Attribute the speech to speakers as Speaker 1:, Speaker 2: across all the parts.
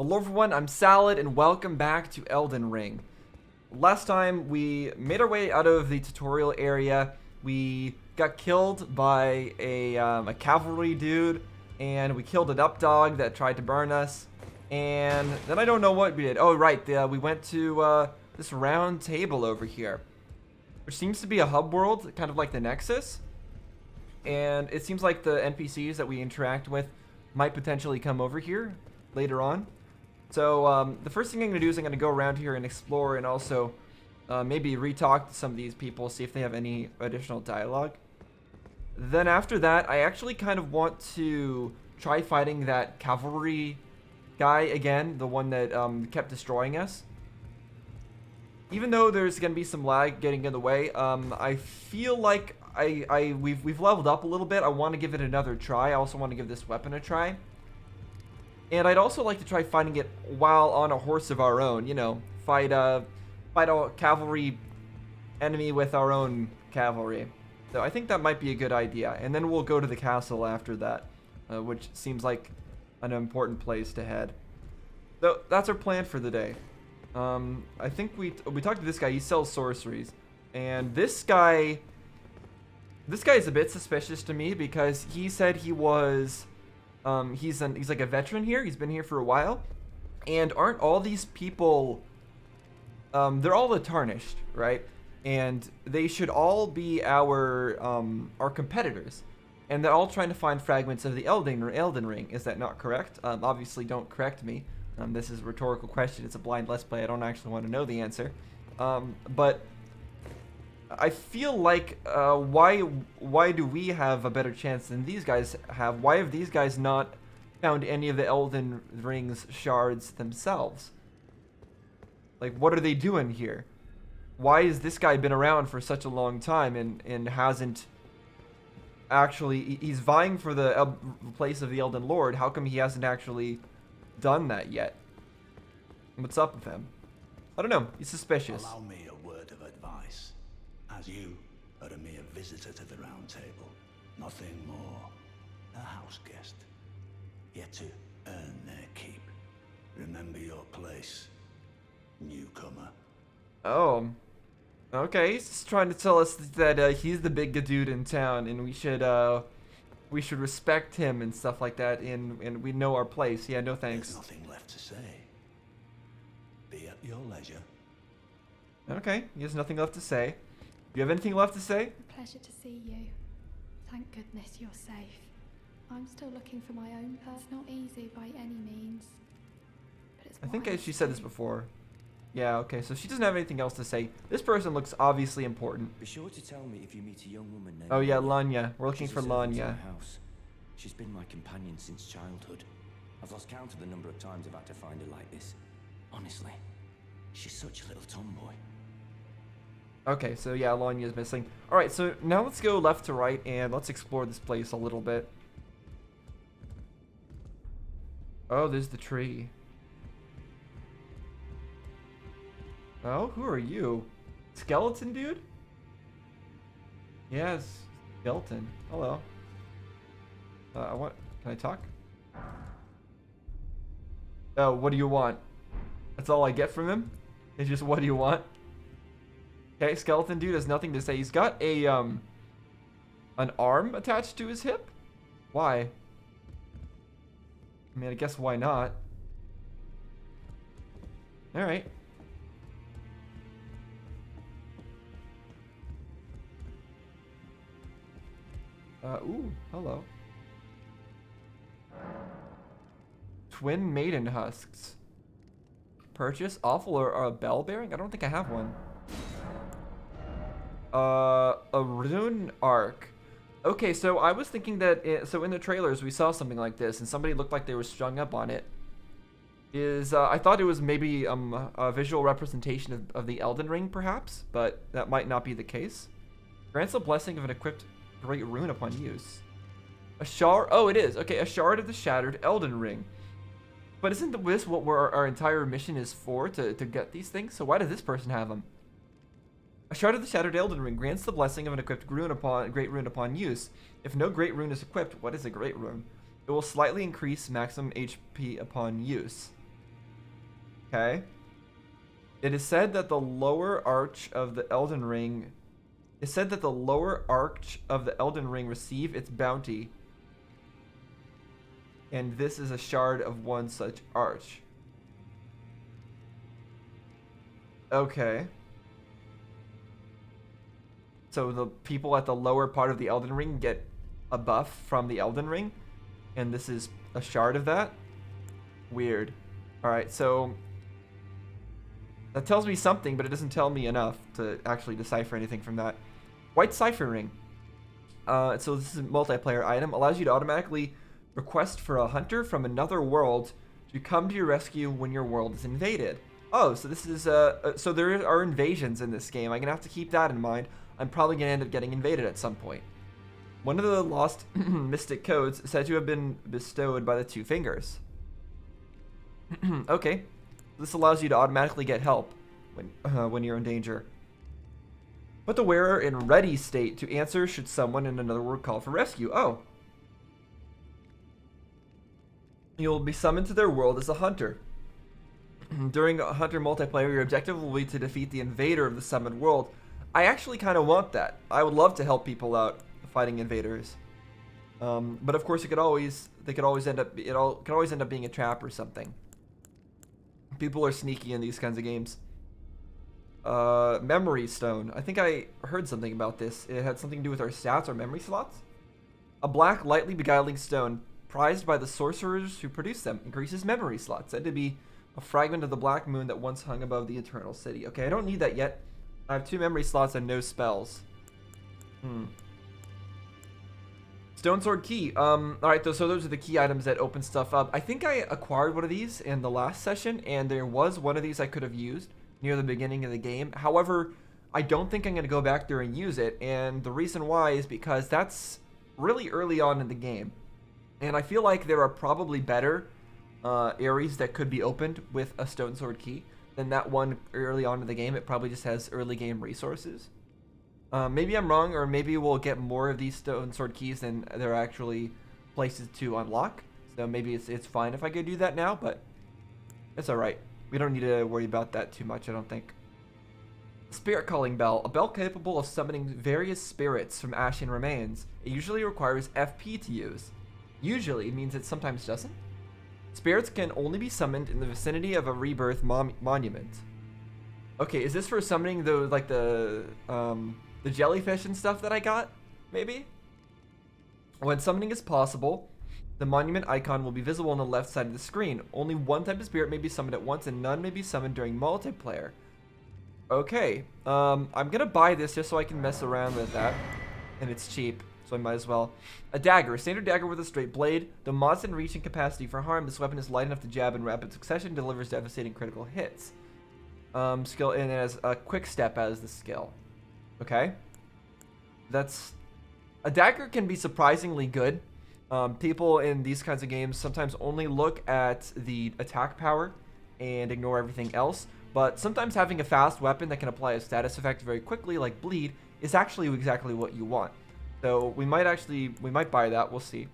Speaker 1: Hello everyone, I'm Salad and welcome back to Elden Ring. Last time we made our way out of the tutorial area. We got killed by a cavalry dude, and we killed an up dog that tried to burn us. And then I don't know what we did. Oh right, we went to this round table over here, which seems to be a hub world, kind of like the Nexus. And it seems like the NPCs that we interact with might potentially come over here later on. So the first thing I'm going to do is I'm going to go around here and explore, and also maybe re-talk to some of these people, see if they have any additional dialogue. Then after that, I actually kind of want to try fighting that cavalry guy again, the one that kept destroying us. Even though there's going to be some lag getting in the way, I feel like we've leveled up a little bit. I want to give it another try. I also want to give this weapon a try. And I'd also like to try fighting it while on a horse of our own, you know, fight a cavalry enemy with our own cavalry. So I think that might be a good idea. And then we'll go to the castle after that, which seems like an important place to head. So that's our plan for the day. I think we talked to this guy. He sells sorceries, and this guy is a bit suspicious to me because he said he was. He's like a veteran here. He's been here for a while. And aren't all these people, they're all the tarnished, right? And they should all be our competitors. And they're all trying to find fragments of the Elden Ring. Is that not correct? Obviously don't correct me. This is a rhetorical question. It's a blind Let's Play. I don't actually want to know the answer. But I feel like why do we have a better chance than these guys have? Why have these guys not found any of the Elden Ring's shards themselves? Like, what are they doing here? Why has this guy been around for such a long time and hasn't actually... He's vying for the place of the Elden Lord. How come he hasn't actually done that yet? What's up with him? I don't know. He's suspicious.
Speaker 2: Allow me a word of advice. As you are a mere visitor to the Round Table, nothing more, a house guest, yet to earn their keep. Remember your place, newcomer.
Speaker 1: Oh, okay. He's just trying to tell us that he's the big dude in town, and we should respect him and stuff like that, and we know our place. Yeah, no thanks.
Speaker 2: There's nothing left to say. Be at your leisure.
Speaker 1: Okay, he has nothing left to say. Do you have anything left to say?
Speaker 3: A pleasure to see you. Thank goodness you're safe. I'm still looking for my own person. It's not easy by any means. But it's
Speaker 1: I think
Speaker 3: what I
Speaker 1: she said this before. Yeah, okay, so she doesn't have anything else to say. This person looks obviously important.
Speaker 4: Be sure to tell me if you meet a young woman named...
Speaker 1: Oh yeah, Lanya. We're looking
Speaker 4: She's
Speaker 1: for
Speaker 4: a servant in
Speaker 1: Lanya.
Speaker 4: my house. She's been my companion since childhood. I've lost count of the number of times I've had to find her like this. Honestly, she's such a little tomboy.
Speaker 1: Okay, so yeah, Lanya's missing. Alright, so now let's go left to right and let's explore this place a little bit. Oh, there's the tree. Oh, who are you? Skeleton dude? Yes, skeleton. Hello. Can I talk? Oh, what do you want? That's all I get from him? It's just, what do you want? Okay, skeleton dude has nothing to say. He's got a, an arm attached to his hip? Why? I mean, I guess why not? Alright. Ooh, hello. Twin maiden husks. Purchase awful or a bell bearing? I don't think I have one. A rune arc. Okay, so I was thinking that so in the trailers we saw something like this, and somebody looked like they were strung up on it. I thought it was maybe a visual representation of the Elden Ring, perhaps, but that might not be the case. Grants the blessing of an equipped great rune upon use. A shard. Oh, it is. Okay, a shard of the shattered Elden Ring. But isn't this what our entire mission is for, to get these things? So why does this person have them? A shard of the shattered Elden Ring grants the blessing of an equipped great rune upon use. If no great rune is equipped, what is a great rune? It will slightly increase maximum HP upon use. Okay. It is said that the lower arch of the Elden Ring... It said that the lower arch of the Elden Ring receive its bounty. And this is a shard of one such arch. Okay. So the people at the lower part of the Elden Ring get a buff from the Elden Ring. And this is a shard of that? Weird. Alright, so... that tells me something, but it doesn't tell me enough to actually decipher anything from that. White Cipher Ring. So this is a multiplayer item. Allows you to automatically request for a hunter from another world to come to your rescue when your world is invaded. Oh, so this is so there are invasions in this game. I'm gonna have to keep that in mind. I'm probably gonna end up getting invaded at some point. One of the lost mystic codes is said to have been bestowed by the Two Fingers. Okay, this allows you to automatically get help when you're in danger. Put the wearer in ready state to answer should someone in another world call for rescue. Oh. You'll be summoned to their world as a hunter. During a hunter multiplayer, your objective will be to defeat the invader of the summoned world. I actually kind of want that. I would love to help people out fighting invaders. But of course, it could always end up being a trap or something. People are sneaky in these kinds of games. Memory stone. I think I heard something about this. It had something to do with our stats or memory slots. A black, lightly beguiling stone, prized by the sorcerers who produce them, increases memory slots. Said to be a fragment of the black moon that once hung above the eternal city. Okay, I don't need that yet. I have 2 memory slots and no spells. Stone sword key. Alright, so those are the key items that open stuff up. I think I acquired one of these in the last session, and there was one of these I could have used near the beginning of the game. However, I don't think I'm going to go back there and use it, and the reason why is because that's really early on in the game. And I feel like there are probably better areas that could be opened with a stone sword key than that one early on in the game. It probably just has early game resources. Maybe I'm wrong, or maybe we'll get more of these stone sword keys than there are actually places to unlock. So maybe it's fine if I could do that now, but it's alright. We don't need to worry about that too much, I don't think. Spirit Calling Bell. A bell capable of summoning various spirits from ashen remains. It usually requires FP to use. Usually means it sometimes doesn't. Spirits can only be summoned in the vicinity of a rebirth monument. Okay, is this for summoning the jellyfish and stuff that I got? Maybe? When summoning is possible, the monument icon will be visible on the left side of the screen. Only one type of spirit may be summoned at once, and none may be summoned during multiplayer. Okay, I'm gonna buy this just so I can mess around with that. And it's cheap, so I might as well. A dagger. A standard dagger with a straight blade. The mod's in reach and capacity for harm. This weapon is light enough to jab in rapid succession, delivers devastating critical hits. Skill, and it has a quick step as the skill. Okay. That's... A dagger can be surprisingly good. People in these kinds of games sometimes only look at the attack power and ignore everything else. But sometimes having a fast weapon that can apply a status effect very quickly, like bleed, is actually exactly what you want. So we might buy that. We'll see.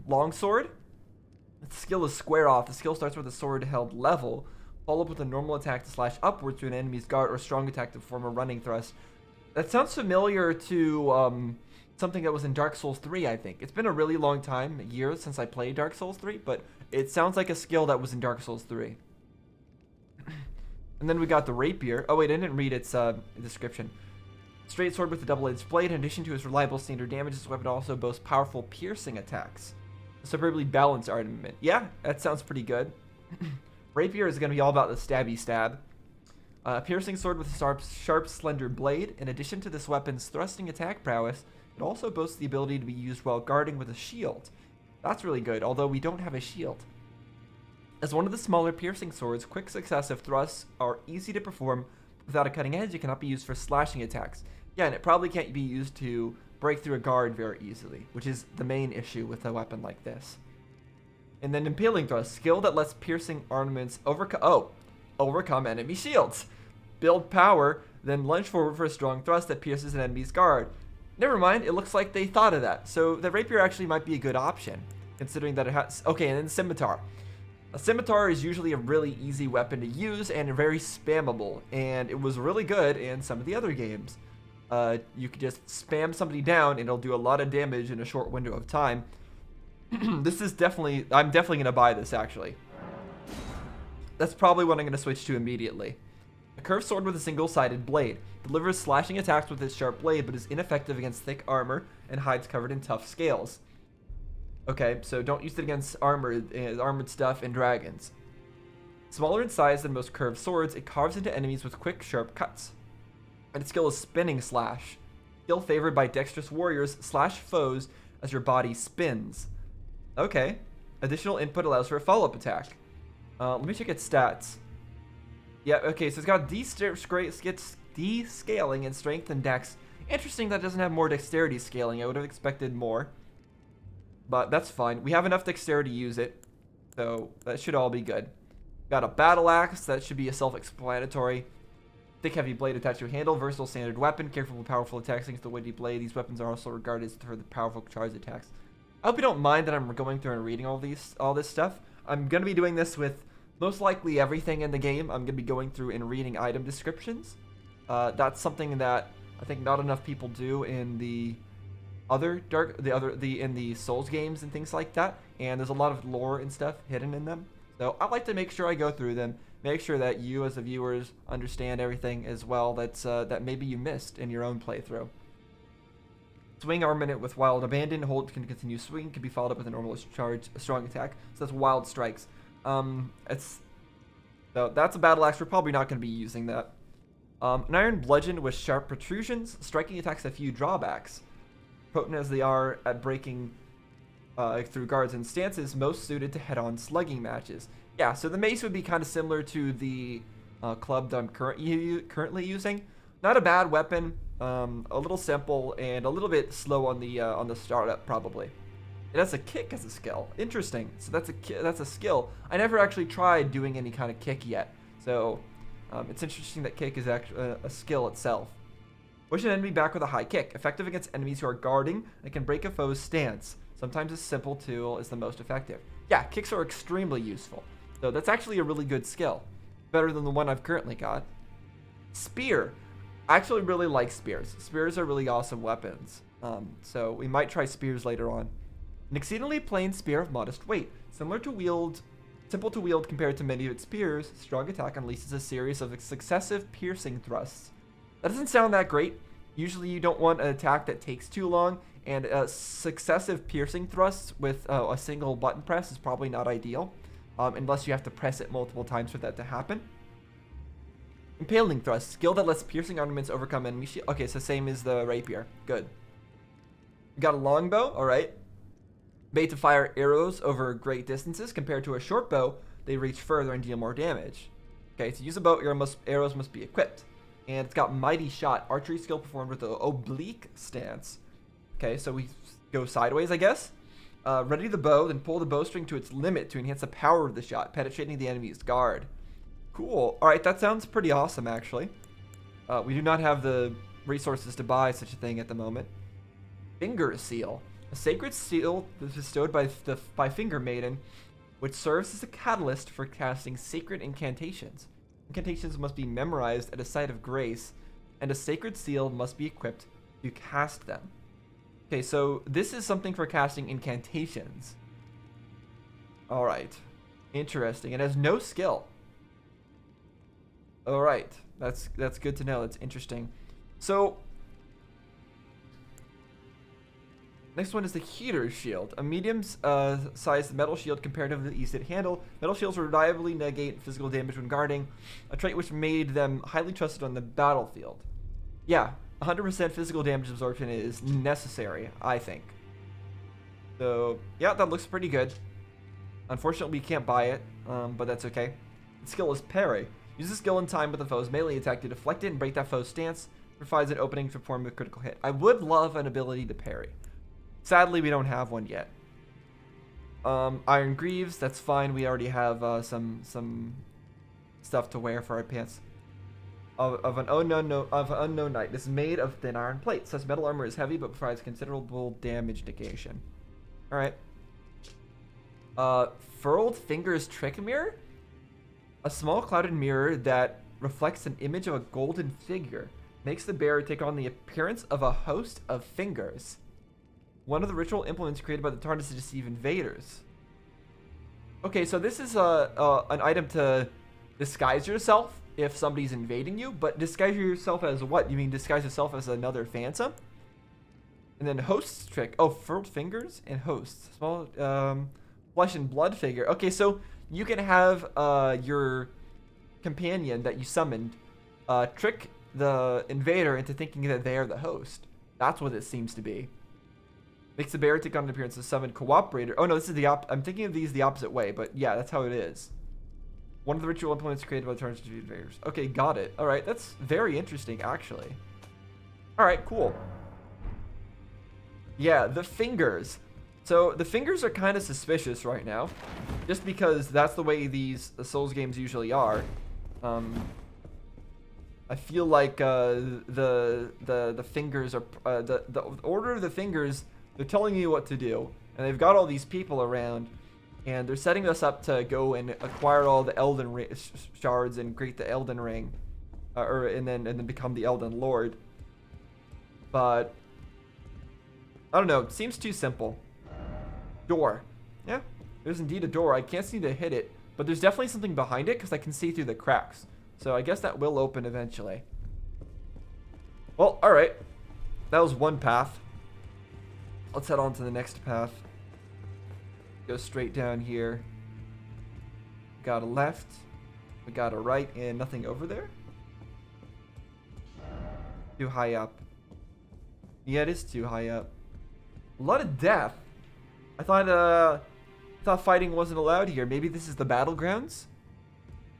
Speaker 1: Longsword. The skill is square off. The skill starts with a sword held level. Follow up with a normal attack to slash upwards to an enemy's guard, or strong attack to perform a running thrust. That sounds familiar to something that was in Dark Souls 3, I think. It's been a really long time, years since I played Dark Souls 3, but it sounds like a skill that was in Dark Souls 3. And then we got the Rapier. Oh wait, I didn't read its description. Straight sword with a double-edged blade. In addition to its reliable standard damage, this weapon also boasts powerful piercing attacks. A superbly balanced armament. Yeah, that sounds pretty good. Rapier is going to be all about the stabby stab. Piercing sword with a sharp, slender blade. In addition to this weapon's thrusting attack prowess, it also boasts the ability to be used while guarding with a shield. That's really good, although we don't have a shield. As one of the smaller piercing swords, quick successive thrusts are easy to perform. Without a cutting edge, it cannot be used for slashing attacks. Yeah, and it probably can't be used to break through a guard very easily, which is the main issue with a weapon like this. And then Impaling Thrust, skill that lets piercing armaments overcome enemy shields. Build power, then lunge forward for a strong thrust that pierces an enemy's guard. Never mind, it looks like they thought of that. So the Rapier actually might be a good option, considering that it has... Okay, and then Scimitar. A scimitar is usually a really easy weapon to use and very spammable, and it was really good in some of the other games. You could just spam somebody down and it'll do a lot of damage in a short window of time. I'm definitely gonna buy this actually. That's probably what I'm gonna switch to immediately. A curved sword with a single-sided blade. Delivers slashing attacks with its sharp blade, but is ineffective against thick armor and hides covered in tough scales. Okay, so don't use it against armored stuff and dragons. Smaller in size than most curved swords, it carves into enemies with quick, sharp cuts. And its skill is Spinning Slash. Skill favored by dexterous warriors slash foes as your body spins. Okay. Additional input allows for a follow-up attack. Let me check its stats. Yeah, okay, so it's got descaling in strength and dex. Interesting that it doesn't have more dexterity scaling. I would have expected more. But that's fine. We have enough dexterity to use it. So that should all be good. Got a battle axe. That should be a self-explanatory. Thick heavy blade attached to a handle. Versatile standard weapon. Careful with powerful attacks against the windy blade. These weapons are also regarded for the powerful charge attacks. I hope you don't mind that I'm going through and reading all this stuff. I'm going to be doing this with most likely everything in the game. I'm going to be going through and reading item descriptions. That's something that I think not enough people do in the in the Souls games and things like that. And there's a lot of lore and stuff hidden in them. So I like to make sure I go through them, make sure that you as the viewers understand everything as well that maybe you missed in your own playthrough. Swing armament with wild abandon. Hold can continue swing. Can be followed up with a normal charge, a strong attack. So that's wild strikes. So that's a battle axe. We're probably not going to be using that. An iron bludgeon with sharp protrusions. Striking attacks have few drawbacks. Potent as they are at breaking through guards and stances, most suited to head-on slugging matches. Yeah, so the mace would be kind of similar to the club that I'm currently using. Not a bad weapon. A little simple and a little bit slow on the startup probably. It has a kick as a skill. Interesting. So that's a skill. I never actually tried doing any kind of kick yet. So it's interesting that kick is actually a skill itself. Push an enemy back with a high kick. Effective against enemies who are guarding and can break a foe's stance. Sometimes a simple tool is the most effective. Yeah, kicks are extremely useful. So that's actually a really good skill. Better than the one I've currently got. Spear. I actually really like spears. Spears are really awesome weapons. So we might try spears later on. An exceedingly plain spear of modest weight. Simple to wield compared to many of its peers, strong attack unleashes a series of successive piercing thrusts. That doesn't sound that great. Usually you don't want an attack that takes too long, and successive piercing thrusts with a single button press is probably not ideal, unless you have to press it multiple times for that to happen. Impaling thrust, skill that lets piercing ornaments overcome enemy shield. Okay, so same as the rapier. Good. We got a longbow, alright. Made to fire arrows over great distances. Compared to a short bow, they reach further and deal more damage. Okay, to use a bow, arrows must be equipped. And it's got mighty shot, archery skill performed with an oblique stance. Okay, so we go sideways, I guess. Ready the bow, then pull the bowstring to its limit to enhance the power of the shot, penetrating the enemy's guard. Cool. Alright, that sounds pretty awesome, actually. We do not have the resources to buy such a thing at the moment. Finger Seal. A sacred seal bestowed by Finger Maiden, which serves as a catalyst for casting sacred incantations. Incantations must be memorized at a site of grace, and a sacred seal must be equipped to cast them. Okay, so this is something for casting incantations. Alright. Interesting. It has no skill. Alright. That's good to know. That's interesting. So next one is the Heater's Shield, a medium-sized metal shield comparatively easy to handle. Metal shields reliably negate physical damage when guarding, a trait which made them highly trusted on the battlefield. Yeah, 100% physical damage absorption is necessary, I think. So, yeah, that looks pretty good. Unfortunately, we can't buy it, but that's okay. The skill is Parry. Use the skill in time with the foe's melee attack to deflect it and break that foe's stance. Provides an opening to perform a critical hit. I would love an ability to parry. Sadly, we don't have one yet. Iron Greaves, that's fine. We already have some stuff to wear for our pants. Of an unknown knight. This is made of thin iron plate. Such metal armor is heavy, but provides considerable damage negation. All right. Furled Fingers Trick Mirror. A small clouded mirror that reflects an image of a golden figure. Makes the bearer take on the appearance of a host of fingers. One of the ritual implements created by the TARDIS to deceive invaders. Okay, so this is an item to disguise yourself if somebody's invading you, but disguise yourself as what? You mean disguise yourself as another phantom? And then host's trick. Oh, furled fingers and hosts. Small flesh and blood figure. Okay, so you can have your companion that you summoned trick the invader into thinking that they are the host. That's what it seems to be. Makes the bearer take on an appearance of summoned cooperator. Oh no, this is the I'm thinking of these the opposite way, but yeah, that's how it is. One of the ritual implements created by the TARDIS to invaders. Okay, got it. All right, that's very interesting, actually. All right, cool. Yeah, the fingers. So the fingers are kind of suspicious right now, just because that's the way these Souls games usually are. I feel like the fingers are the order of the fingers. They're telling you what to do, and they've got all these people around, and they're setting us up to go and acquire all the Elden shards and create the Elden Ring, and then become the Elden Lord. But I don't know. It seems too simple. Door. Yeah, there's indeed a door. I can't seem to hit it, but there's definitely something behind it because I can see through the cracks. So I guess that will open eventually. Well, all right. That was one path. Let's head on to the next path. Go straight down here. Got a left. We got a right and nothing over there. Too high up. Yeah, it is too high up. A lot of death. I thought fighting wasn't allowed here. Maybe this is the battlegrounds?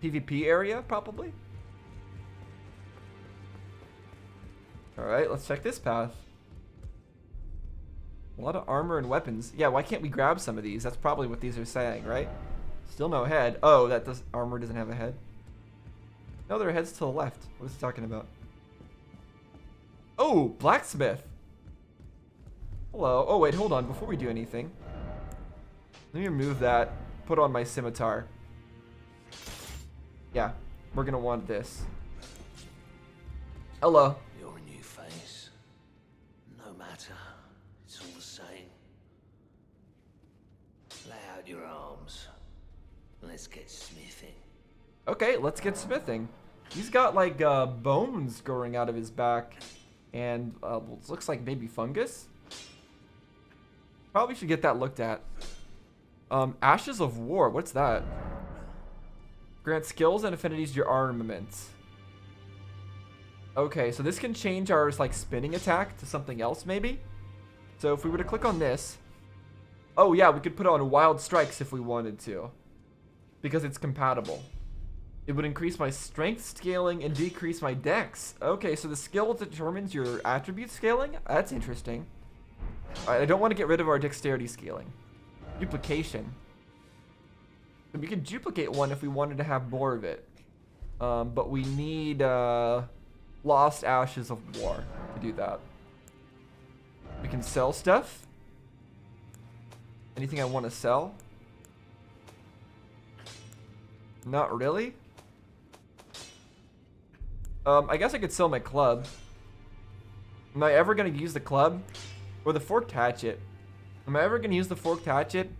Speaker 1: PvP area, probably? Alright, let's check this path. A lot of armor and weapons. Yeah, why can't we grab some of these? That's probably what these are saying, right? Still no head. Oh, armor doesn't have a head. No, there are heads to the left. What is he talking about? Oh, Blacksmith. Hello. Oh, wait, hold on. Before we do anything, let me remove that. Put on my scimitar. Yeah, we're gonna want this. Hello.
Speaker 2: You're a new face. No matter. It's all the same. Lay out your arms. Let's get smithing.
Speaker 1: Okay, let's get smithing. He's got like bones growing out of his back, and looks like maybe fungus. Probably should get that looked at. Ashes of War. What's that? Grant skills and affinities to your armaments. Okay, so this can change our like spinning attack to something else maybe. So if we were to click on this, oh yeah, we could put on Wild Strikes if we wanted to, because it's compatible. It would increase my strength scaling and decrease my dex. Okay, so the skill determines your attribute scaling. That's interesting. Alright, I don't want to get rid of our dexterity scaling. Duplication. We could duplicate one if we wanted to have more of it. But we need Lost Ashes of War to do that. We can sell stuff. Anything I want to sell? Not really. I guess I could sell my club. Am I ever going to use the club? Or the forked hatchet? Am I ever going to use the forked hatchet?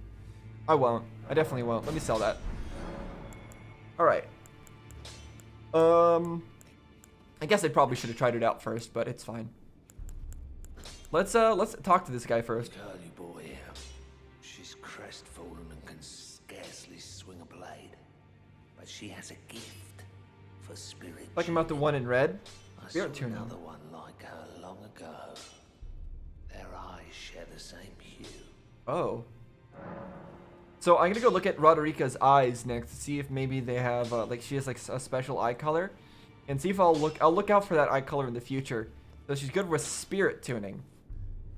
Speaker 1: I won't. I definitely won't. Let me sell that. Alright. I guess I probably should have tried it out first, but it's fine. Let's talk to this guy first.
Speaker 2: Curly boy here. She's crestfallen and can scarcely swing a blade. But she has a gift for spirit.
Speaker 1: Talking about the one in red?
Speaker 2: I saw
Speaker 1: Spirit tuning.
Speaker 2: another one like her long ago. Their eyes share the same hue.
Speaker 1: Oh. So I'm gonna go look at Roderica's eyes next to see if maybe they have like she has like a special eye color, and see if I'll look out for that eye color in the future. So she's good with spirit tuning.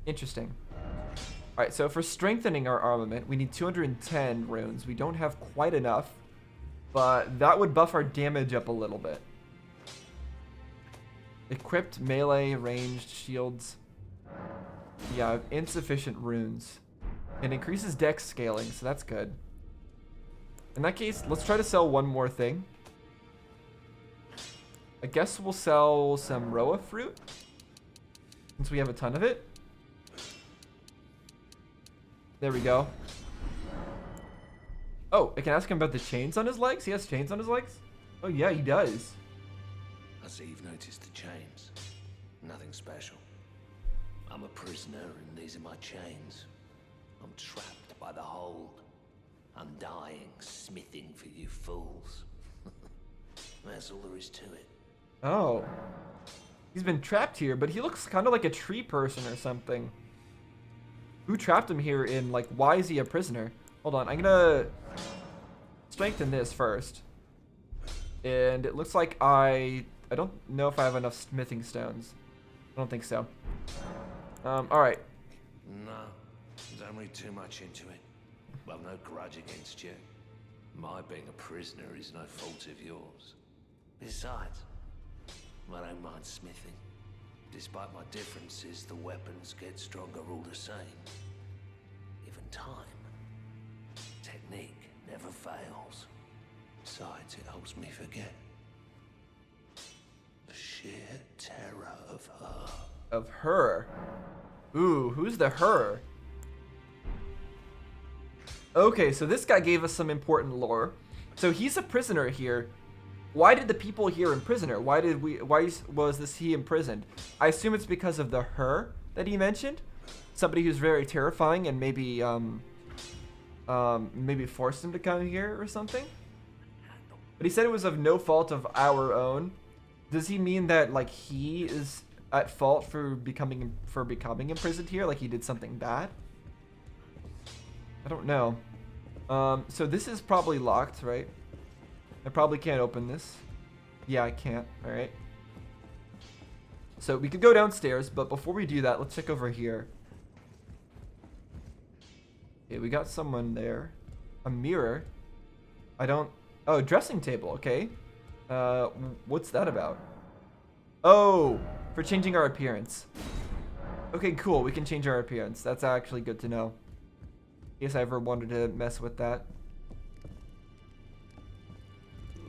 Speaker 1: Interesting. All right, so for strengthening our armament, we need 210 runes. We don't have quite enough, but that would buff our damage up a little bit. Equipped melee ranged shields. Yeah, I have insufficient runes. It increases dex scaling, so that's good. In that case, let's try to sell one more thing. I guess we'll sell some Roa fruit, since we have a ton of it. There we go. Oh, I can ask him about the chains on his legs? He has chains on his legs? Oh yeah, he does.
Speaker 5: I see you've noticed the chains. Nothing special. I'm a prisoner and these are my chains. I'm trapped by the hold. I'm dying, smithing for you fools. That's all there is to it.
Speaker 1: Oh. He's been trapped here, but he looks kind of like a tree person or something. Who trapped him here in, like, why is he a prisoner? Hold on, I'm gonna strengthen this first. And it looks like I don't know if I have enough smithing stones. I don't think so. Alright.
Speaker 5: No, don't read too much into it. I've no grudge against you. My being a prisoner is no fault of yours. Besides, I don't mind smithing. Despite my differences, the weapons get stronger all the same. Even time. Technique never fails. Besides, it helps me forget the sheer terror of her.
Speaker 1: Of her? Ooh, who's the her? Okay, so this guy gave us some important lore. So he's a prisoner here. Why did the people here imprison her? Why was this he imprisoned? I assume it's because of the her that he mentioned. Somebody who's very terrifying and maybe maybe forced him to come here or something. But he said it was of no fault of our own. Does he mean that like he is at fault for becoming imprisoned here? Like he did something bad? I don't know. So this is probably locked, right? I probably can't open this. Yeah, I can't. All right. So we could go downstairs, but before we do that, let's check over here. Okay, we got someone there. A mirror. Oh, dressing table. Okay. What's that about? Oh, for changing our appearance. Okay, cool. We can change our appearance. That's actually good to know. In case I ever wanted to mess with that.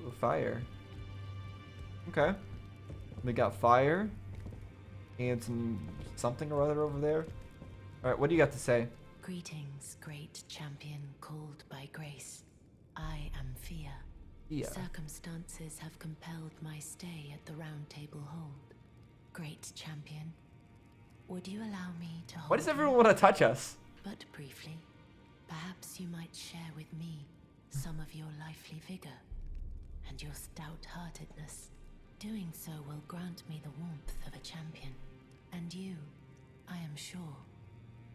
Speaker 1: Ooh, fire. Okay. We got fire. And something or other over there. Alright, what do you got to say?
Speaker 6: Greetings, great champion called by grace. I am Fia.
Speaker 1: Yeah.
Speaker 6: Circumstances have compelled my stay at the Round Table Hold. Great champion, would you allow me to hold
Speaker 1: Why does
Speaker 6: you?
Speaker 1: everyone want to touch us?
Speaker 6: But briefly, perhaps you might share with me some of your lively vigor and your stout-heartedness. Doing so will grant me the warmth of a champion, and you, I am sure,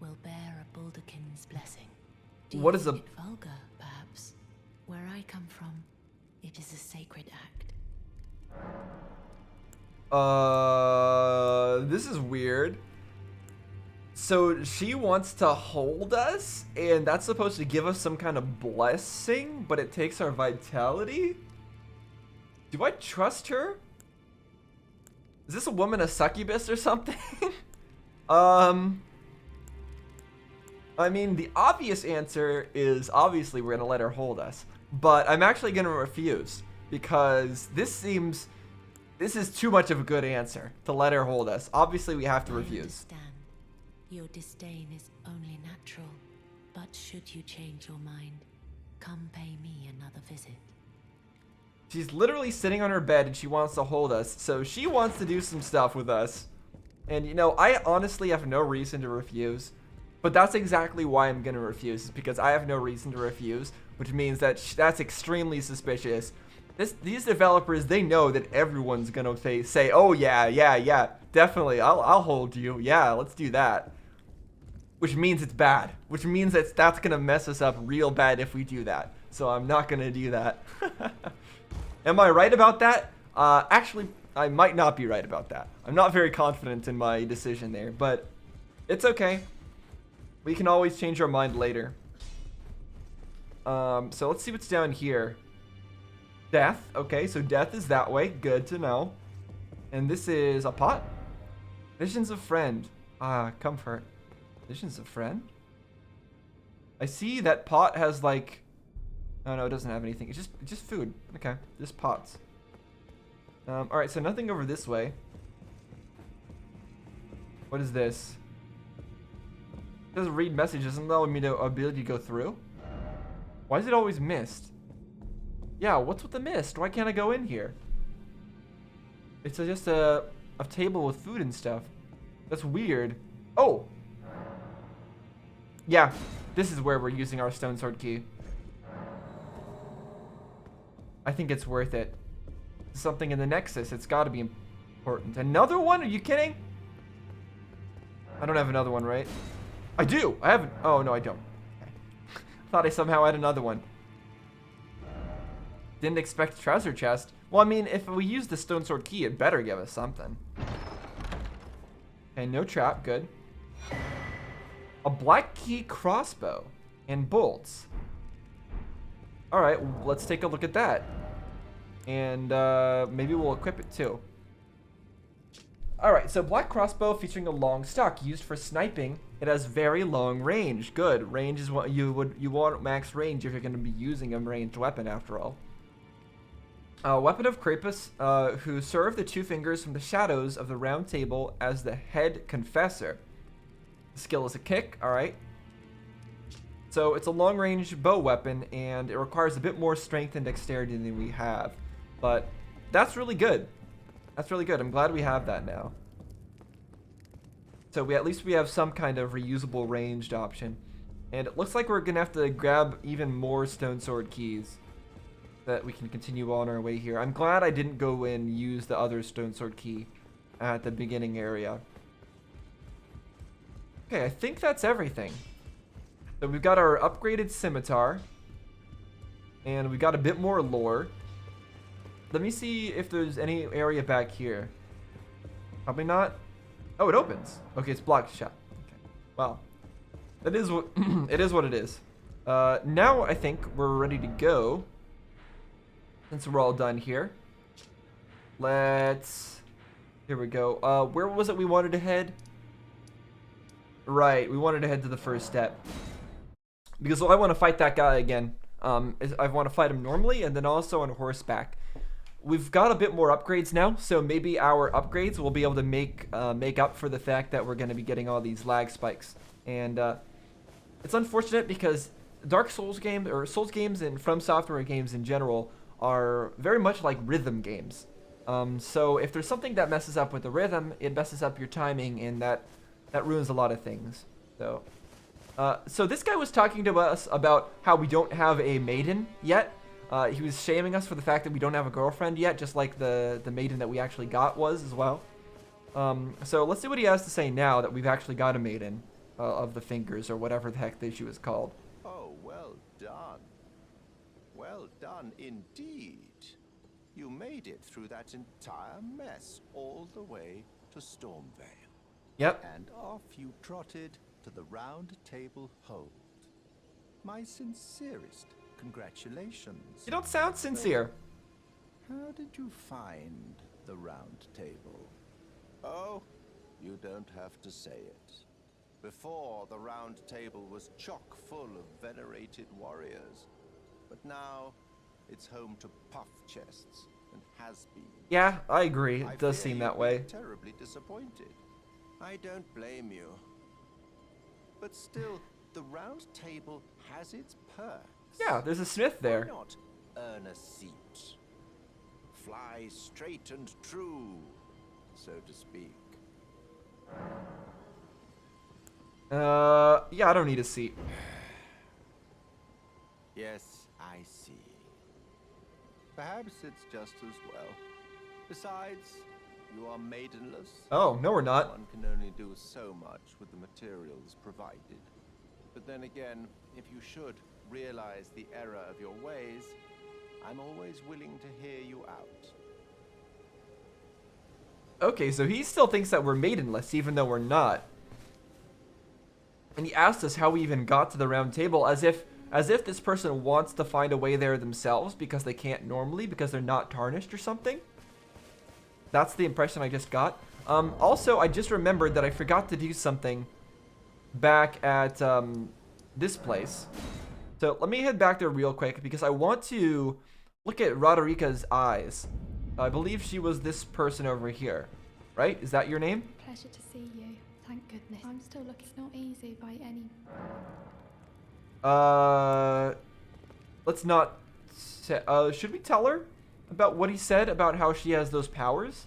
Speaker 6: will bear a Baldakin's blessing. Do
Speaker 1: What
Speaker 6: you
Speaker 1: is
Speaker 6: think it vulgar, perhaps? Where I come from, it is a sacred act.
Speaker 1: This is weird. So she wants to hold us, and that's supposed to give us some kind of blessing, but it takes our vitality? Do I trust her? Is this a woman a succubus or something? I mean, the obvious answer is obviously we're gonna let her hold us, but I'm actually gonna refuse because this is too much of a good answer to let her hold us. Obviously, we have to
Speaker 6: I
Speaker 1: refuse.
Speaker 6: understand. Your disdain is only natural, but should you change your mind, come pay me another visit.
Speaker 1: She's literally sitting on her bed and she wants to hold us, so she wants to do some stuff with us. And you know, I honestly have no reason to refuse, but that's exactly why I'm gonna refuse, is because I have no reason to refuse, which means that that's extremely suspicious. These developers, they know that everyone's gonna say, oh yeah, definitely, I'll hold you, yeah, let's do that. Which means it's bad, which means that's gonna mess us up real bad if we do that. So I'm not gonna do that. Am I right about that? Actually, I might not be right about that. I'm not very confident in my decision there, but it's okay. We can always change our mind later. So let's see what's down here. Death. Okay, so death is that way. Good to know. And this is a pot. Visions of friend. Comfort. Visions of friend? I see that pot has like, oh no, it doesn't have anything. It's just food. Okay, just pots. All right, so nothing over this way. What is this? It doesn't read messages. Doesn't allow me the ability to go through. Why is it always mist? Yeah, what's with the mist? Why can't I go in here? It's just a table with food and stuff. That's weird. Oh! Yeah, this is where we're using our stone sword key. I think it's worth it. Something in the Nexus. It's got to be important. Another one? Are you kidding? I don't have another one, right? I do! I haven't. Oh, no, I don't. Okay. Thought I somehow had another one. Didn't expect treasure chest. Well, I mean, if we use the stone sword key, it better give us something. Okay, no trap. Good. A black key crossbow and bolts. All right, let's take a look at that. And maybe we'll equip it too. All right, so black crossbow featuring a long stock used for sniping. It has very long range. Good. Range is what you want max range if you're going to be using a ranged weapon after all. Weapon of Krampus, who served the two fingers from the shadows of the round table as the head confessor. The skill is a kick, alright. So it's a long-range bow weapon, and it requires a bit more strength and dexterity than we have. But that's really good. That's really good. I'm glad we have that now. So at least we have some kind of reusable ranged option. And it looks like we're going to have to grab even more stone sword keys that we can continue on our way here. I'm glad I didn't go and use the other stone sword key at the beginning area. Okay, I think that's everything. So we've got our upgraded scimitar. And we got a bit more lore. Let me see if there's any area back here. Probably not. Oh, it opens. Okay, it's blocked shut. Okay. Well, that is what it is. What it is. Now I think we're ready to go. Since we're all done here, here we go. Where was it we wanted to head? Right, we wanted to head to the first step. Because I want to fight that guy again. I want to fight him normally and then also on horseback. We've got a bit more upgrades now, so maybe our upgrades will be able to make up for the fact that we're going to be getting all these lag spikes. And it's unfortunate because Dark Souls games, or Souls games and From Software games in general, are very much like rhythm games. So if there's something that messes up with the rhythm, it messes up your timing, and that ruins a lot of things. So this guy was talking to us about how we don't have a maiden yet. He was shaming us for the fact that we don't have a girlfriend yet, just like the maiden that we actually got was as well. So let's see what he has to say now that we've actually got a maiden of the fingers, or whatever the heck the issue is called.
Speaker 7: Oh, well done. Well done indeed. You made it through that entire mess all the way to Stormvale.
Speaker 1: Yep.
Speaker 7: And off you trotted to the Round Table Hold. My sincerest congratulations.
Speaker 1: You don't sound sincere.
Speaker 7: How did you find the Round Table? Oh, you don't have to say it. Before, the Round Table was chock full of venerated warriors. But now, it's home to puff chests and has-beens.
Speaker 1: Yeah, I agree.
Speaker 7: I
Speaker 1: It does
Speaker 7: fear
Speaker 1: seem
Speaker 7: you've
Speaker 1: that
Speaker 7: been
Speaker 1: way.
Speaker 7: terribly disappointed. I don't blame you. But still, the Round Table has its perks.
Speaker 1: Yeah, there's a smith there.
Speaker 7: Why not earn a seat? Fly straight and true, so to speak.
Speaker 1: Yeah, I don't need a seat.
Speaker 7: Yes, I see. Perhaps it's just as well. Besides, you are maidenless.
Speaker 1: Oh, no we're not.
Speaker 7: One can only do so much with the materials provided. But then again, if you should realize the error of your ways, I'm always willing to hear you out.
Speaker 1: Okay, so he still thinks that we're maidenless, even though we're not. And he asked us how we even got to the round table, as if this person wants to find a way there themselves because they can't normally, because they're not tarnished or something. That's the impression I just got. Also, I just remembered that I forgot to do something back at this place. So let me head back there real quick because I want to look at Roderica's eyes. I believe she was this person over here, right? Is that your name?
Speaker 3: Pleasure to see you. Thank goodness. I'm still looking. It's not easy by any.
Speaker 1: Let's not. Should we tell her about what he said about how she has those powers?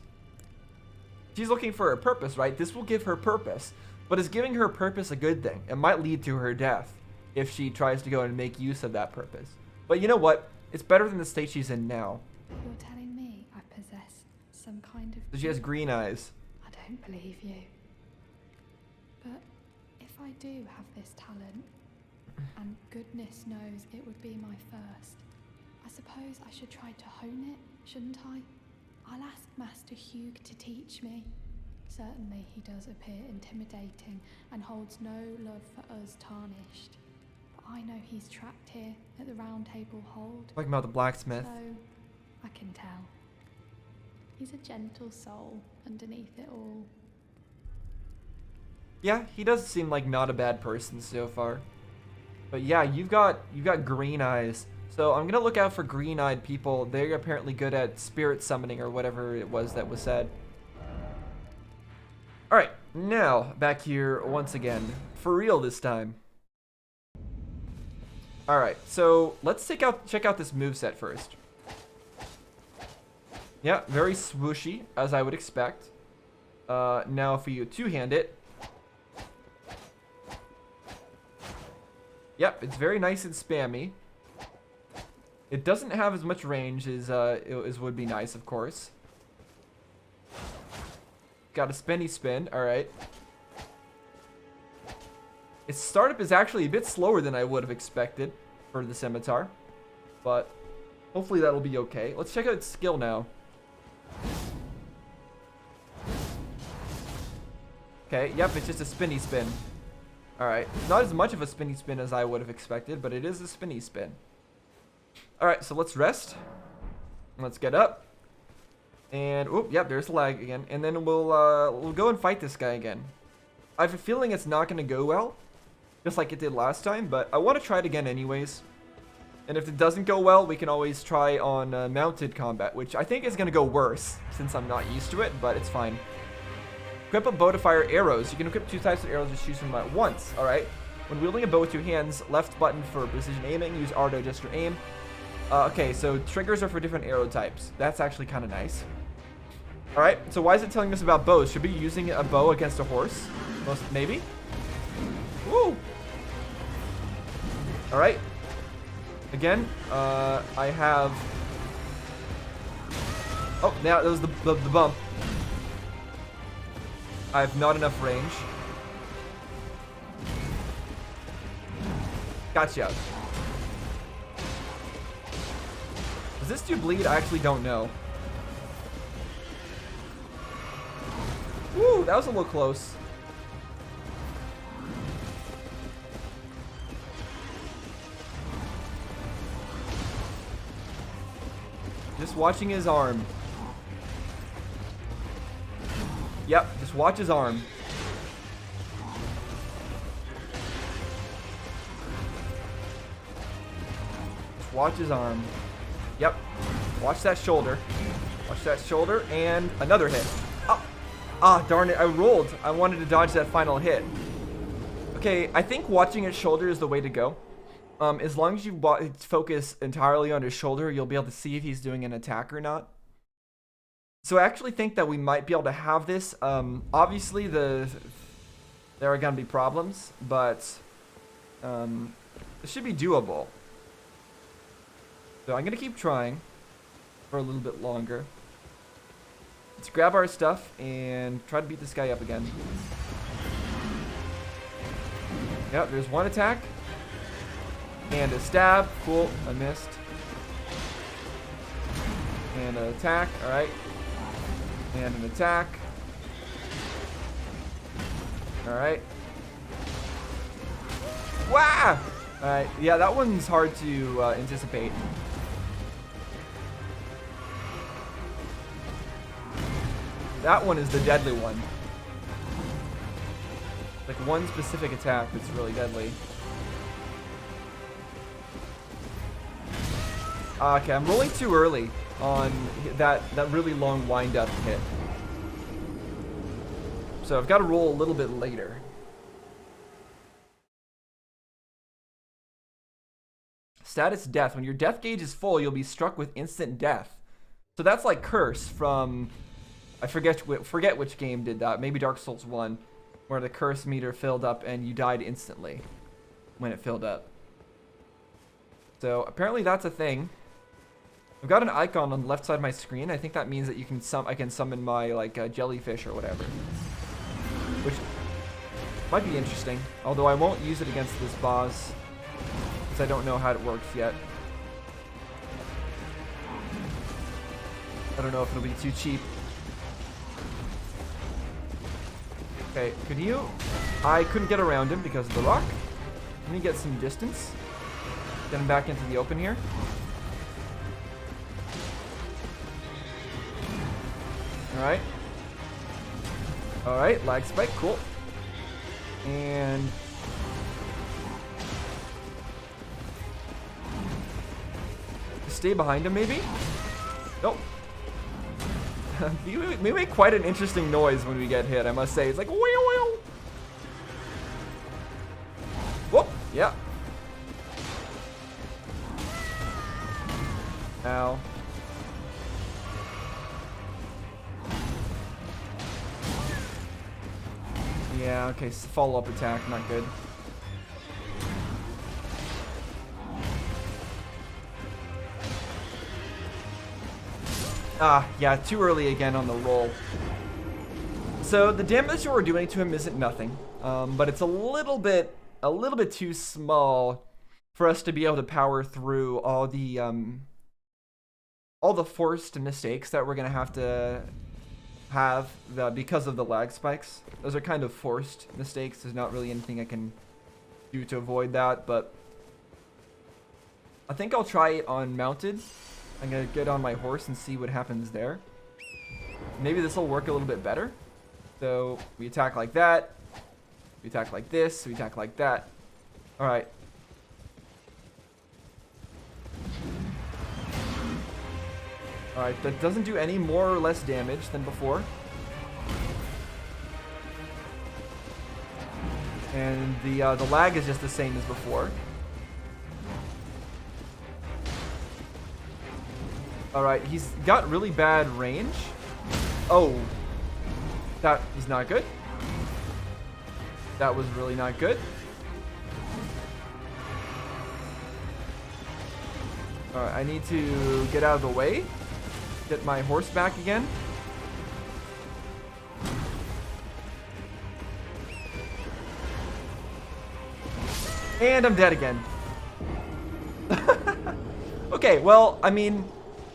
Speaker 1: She's looking for a purpose, right? This will give her purpose. But is giving her purpose a good thing? It might lead to her death if she tries to go and make use of that purpose. But you know what? It's better than the state she's in now.
Speaker 3: You're telling me I possess some kind of...
Speaker 1: So she has green eyes.
Speaker 3: I don't believe you. But if I do have this talent, and goodness knows it would be my first, I suppose I should try to hone it, shouldn't I? I'll ask Master Hugh to teach me. Certainly he does appear intimidating and holds no love for us tarnished. But I know he's trapped here at the Round Table Hold.
Speaker 1: Talking about the blacksmith.
Speaker 3: So, I can tell. He's a gentle soul underneath it all.
Speaker 1: Yeah, he does seem like not a bad person so far. But yeah, you've got green eyes. So I'm gonna look out for green-eyed people. They're apparently good at spirit summoning or whatever it was that was said. All right, now back here once again, for real this time. All right, so let's check out this moveset first. Yeah, very swooshy, as I would expect. Now for you two-hand it. Yep, it's very nice and spammy. It doesn't have as much range as would be nice, of course. Got a spinny spin, alright. Its startup is actually a bit slower than I would have expected for the scimitar. But hopefully that'll be okay. Let's check out its skill now. Okay, yep, it's just a spinny spin. Alright, not as much of a spinny spin as I would have expected, but it is a spinny spin. Alright, so let's rest. Let's get up. And, oop, yep, there's the lag again. And then we'll go and fight this guy again. I have a feeling it's not going to go well, just like it did last time, but I want to try it again anyways. And if it doesn't go well, we can always try on mounted combat, which I think is going to go worse, since I'm not used to it, but it's fine. Equip a bow to fire arrows. You can equip 2 types of arrows, just choose them at once, alright? When wielding a bow with 2 hands, left button for precision aiming, use R to adjust your aim. Okay, so triggers are for different arrow types. That's actually kind of nice. Alright, so why is it telling us about bows? Should we be using a bow against a horse? Maybe? Woo! Alright. Again, I have... Oh, now that was the bump. I have not enough range. Gotcha. Does this do bleed? I actually don't know. Woo, that was a little close. Just watching his arm. Yep, just watch his arm. Just watch his arm. Yep. Watch that shoulder. Watch that shoulder, and another hit. Oh. Ah, darn it, I rolled. I wanted to dodge that final hit. Okay, I think watching his shoulder is the way to go. As long as you focus entirely on his shoulder, you'll be able to see if he's doing an attack or not. So I actually think that we might be able to have this. Obviously, there are going to be problems, but it should be doable. So I'm going to keep trying for a little bit longer. Let's grab our stuff and try to beat this guy up again. Yep, there's one attack. And a stab. Cool, I missed. And an attack, alright. And an attack. Alright. Wah! Alright, yeah, that one's hard to anticipate. That one is the deadly one. Like one specific attack that's really deadly. Okay, I'm rolling too early on that really long wind-up hit. So I've got to roll a little bit later. Status death. When your death gauge is full, you'll be struck with instant death. So that's like Curse from... I forget which game did that. Maybe Dark Souls 1, where the curse meter filled up and you died instantly when it filled up. So apparently that's a thing. I've got an icon on the left side of my screen. I think that means that you can I can summon my like jellyfish or whatever, which might be interesting. Although I won't use it against this boss because I don't know how it works yet. I don't know if it'll be too cheap. Okay, could you? I couldn't get around him because of the rock. Let me get some distance. Get him back into the open here. Alright. Alright, lag spike, cool. And... stay behind him, maybe? Nope. We make quite an interesting noise when we get hit, I must say. It's like, wheel, wheel. Whoop, yeah. Ow. Yeah, okay, follow-up attack, not good. Ah, yeah, too early again on the roll. So the damage that we're doing to him isn't nothing, but it's a little bit too small for us to be able to power through all the forced mistakes that we're gonna have because of the lag spikes. Those are kind of forced mistakes. There's not really anything I can do to avoid that, but I think I'll try it on mounted. I'm gonna get on my horse and see what happens there. Maybe this will work a little bit better. So we attack like that. We attack like this. We attack like that. All right. All right, that doesn't do any more or less damage than before. And the lag is just the same as before. Alright, he's got really bad range. Oh. That was not good. That was really not good. Alright, I need to get out of the way. Get my horse back again. And I'm dead again. Okay, well, I mean...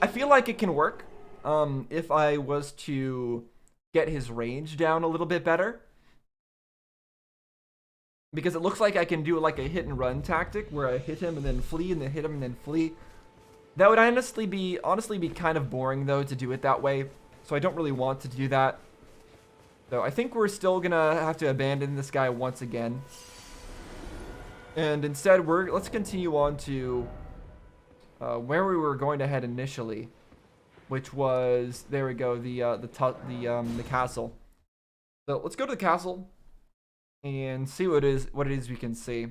Speaker 1: I feel like it can work if I was to get his range down a little bit better. Because it looks like I can do like a hit and run tactic where I hit him and then flee and then hit him and then flee. That would honestly be kind of boring though to do it that way. So I don't really want to do that. So I think we're still gonna have to abandon this guy once again. And instead let's continue on to where we were going to head initially, which was, there we go, the castle. So let's go to the castle and see what it is we can see.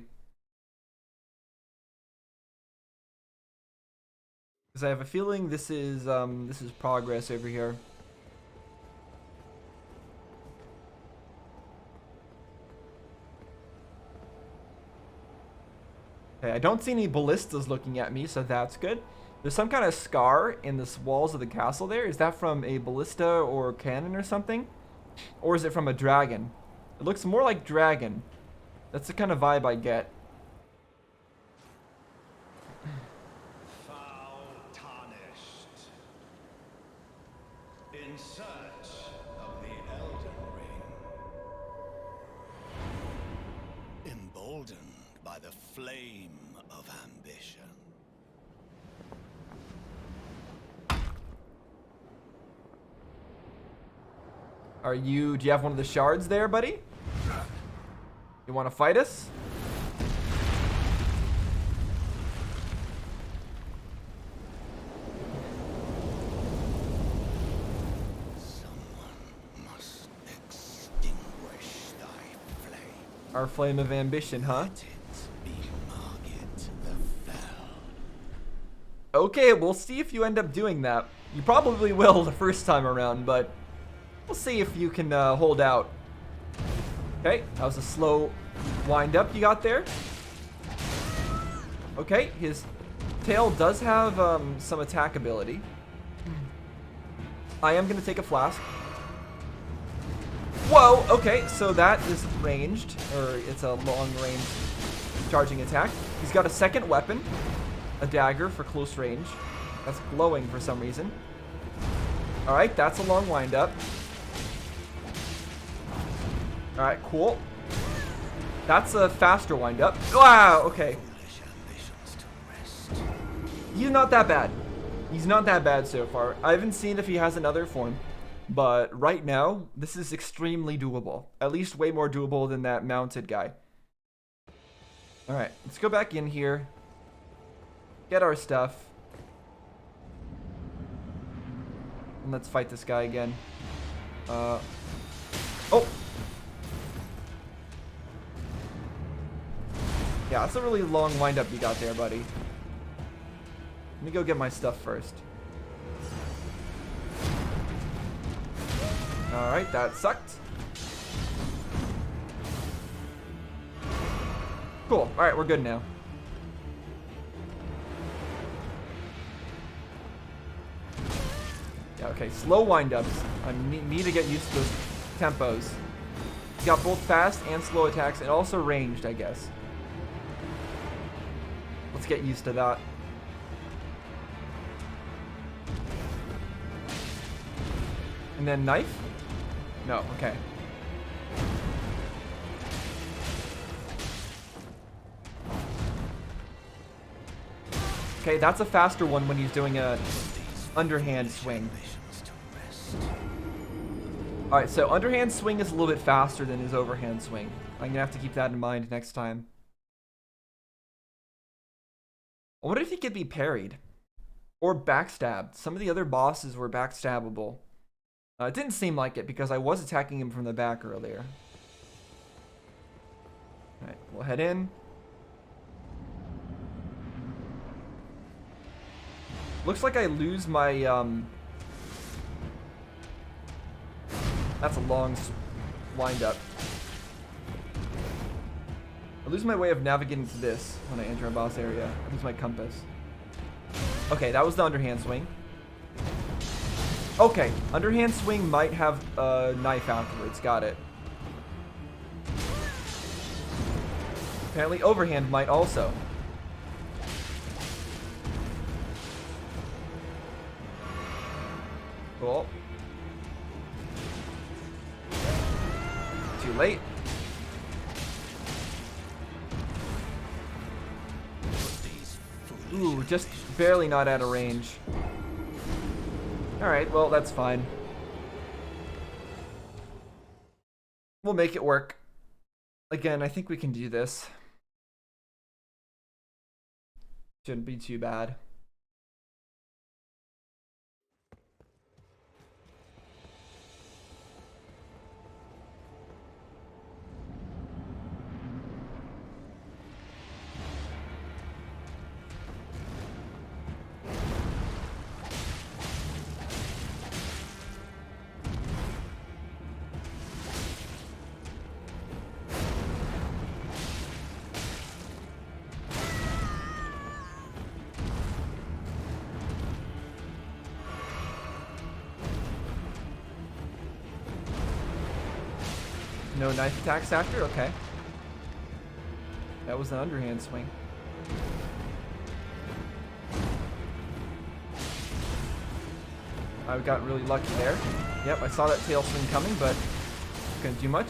Speaker 1: Because I have a feeling this is progress over here. Okay, I don't see any ballistas looking at me, so that's good. There's some kind of scar in the walls of the castle there. Is that from a ballista or cannon or something? Or is it from a dragon? It looks more like dragon. That's the kind of vibe I get.
Speaker 2: Foul tarnished. In search of the Elden Ring. Emboldened by the flame of ambition.
Speaker 1: Do you have one of the shards there, buddy? You want to fight us? Our flame of ambition, huh? Okay, we'll see if you end up doing that. You probably will the first time around, but we'll see if you can hold out. Okay, that was a slow wind up you got there. Okay, his tail does have some attack ability. I am going to take a flask. Whoa, okay, so that is ranged, or it's a long range charging attack. He's got a second weapon, a dagger for close range. That's glowing for some reason. Alright, that's a long wind up. Alright, cool. That's a faster wind up. Wow, okay. He's not that bad. He's not that bad so far. I haven't seen if he has another form. But right now, this is extremely doable. At least way more doable than that mounted guy. Alright, let's go back in here. Get our stuff. And let's fight this guy again. Oh! Yeah, that's a really long windup you got there, buddy. Let me go get my stuff first. Alright, that sucked. Cool. Alright, we're good now. Yeah, okay, slow wind-ups. I need to get used to those tempos. He's got both fast and slow attacks, and also ranged, I guess. Let's get used to that. And then knife? No, okay. Okay, that's a faster one when he's doing a underhand swing. Alright, so underhand swing is a little bit faster than his overhand swing. I'm gonna have to keep that in mind next time. I wonder if he could be parried. Or backstabbed. Some of the other bosses were backstabbable. It didn't seem like it because I was attacking him from the back earlier. Alright, we'll head in. Looks like I lose my, That's a long wind up. I lose my way of navigating to this when I enter a boss area. I lose my compass. Okay, that was the underhand swing. Okay, underhand swing might have a knife afterwards. Got it. Apparently overhand might also. Cool. Too late. Ooh, just barely not out of range. Alright, well, that's fine. We'll make it work. Again, I think we can do this. Shouldn't be too bad. No knife attacks after? Okay. That was an underhand swing. I got really lucky there. Yep, I saw that tail swing coming, but couldn't do much.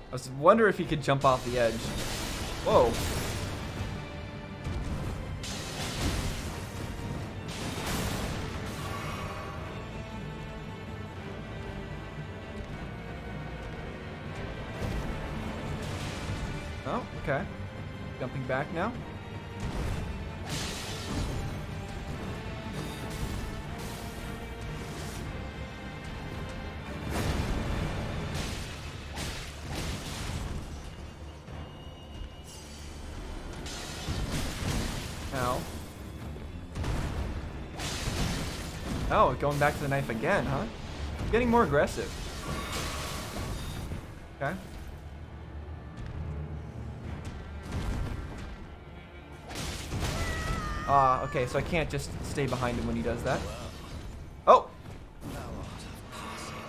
Speaker 1: I was wondering if he could jump off the edge. Whoa. Oh, okay. Jumping back now. Oh, going back to the knife again, huh? Getting more aggressive. Okay. Okay, so I can't just stay behind him when he does that. Oh!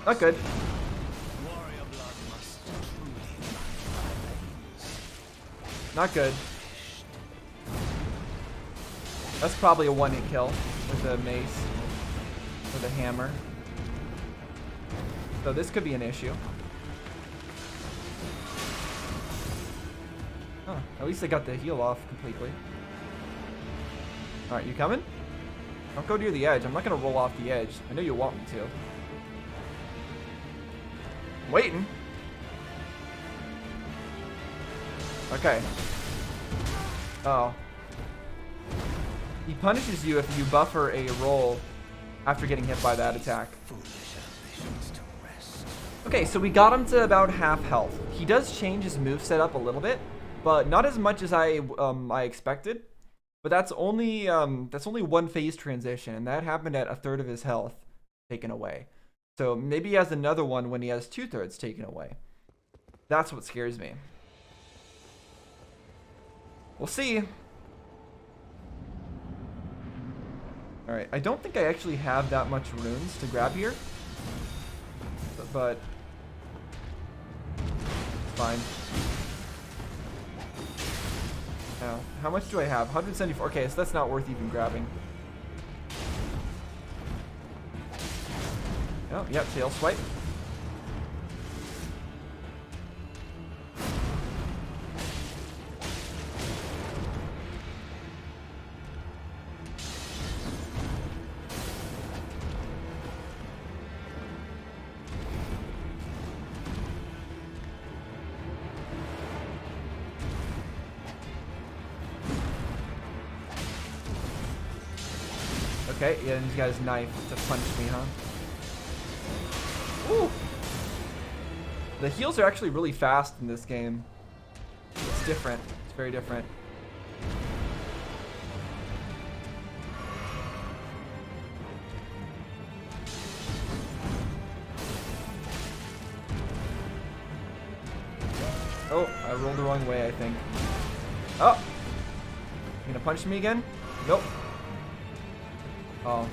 Speaker 1: Not good. Not good. That's probably a one-hit kill with a mace. With a hammer. So this could be an issue. Oh, at least I got the heal off completely. Alright, you coming? Don't go near the edge. I'm not going to roll off the edge. I know you want me to. I'm waiting. Okay. Oh. He punishes you if you buffer a roll after getting hit by that attack. Okay, so we got him to about half health. He does change his moveset up a little bit, but not as much as I expected. But that's only one phase transition, and that happened at 1/3 of his health taken away. So maybe he has another one when he has 2/3 taken away. That's what scares me. We'll see. Alright, I don't think I actually have that much runes to grab here. But it's fine. Now, how much do I have? 174. Okay, so that's not worth even grabbing. Oh, yep, tail swipe. Okay, yeah, and he's got his knife to punch me, huh? Ooh! The heals are actually really fast in this game. It's different. It's very different. Oh, I rolled the wrong way, I think. Oh! You gonna punch me again? Nope. Oh.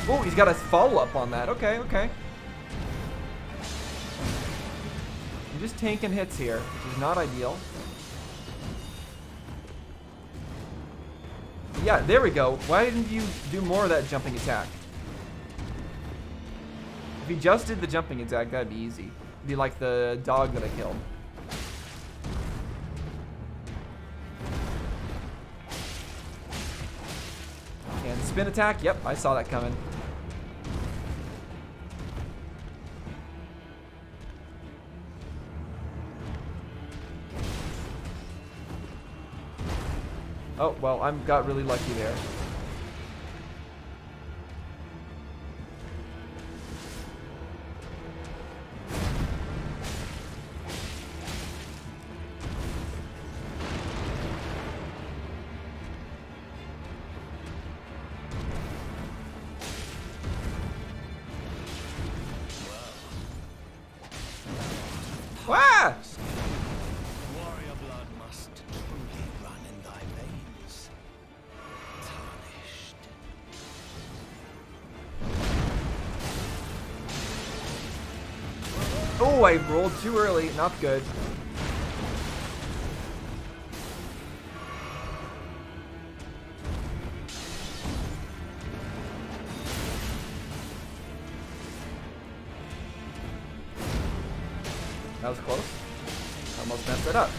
Speaker 1: Oh, he's got a follow-up on that. Okay, okay. I'm just tanking hits here, which is not ideal. Yeah, there we go. Why didn't you do more of that jumping attack? If he just did the jumping attack, that'd be easy. It'd be like the dog that I killed. And spin attack. Yep, I saw that coming. Oh, well, I got really lucky there. Wah!
Speaker 2: Warrior blood must truly run in thy veins. Tarnished.
Speaker 1: Oh, I rolled too early. Not good. That was close. Almost messed it up.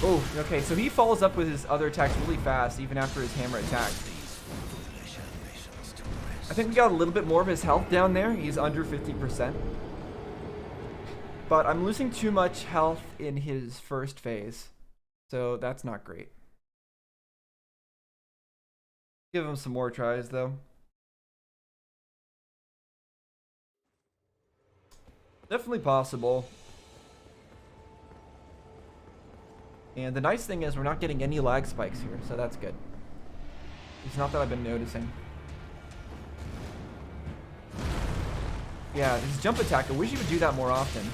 Speaker 1: Oh, okay, so he follows up with his other attacks really fast, even after his hammer attack. I think we got a little bit more of his health down there. He's under 50%. But I'm losing too much health in his first phase. So that's not great. Give him some more tries, though. Definitely possible. And the nice thing is we're not getting any lag spikes here, so that's good. It's not that I've been noticing. Yeah, this jump attack, I wish you would do that more often.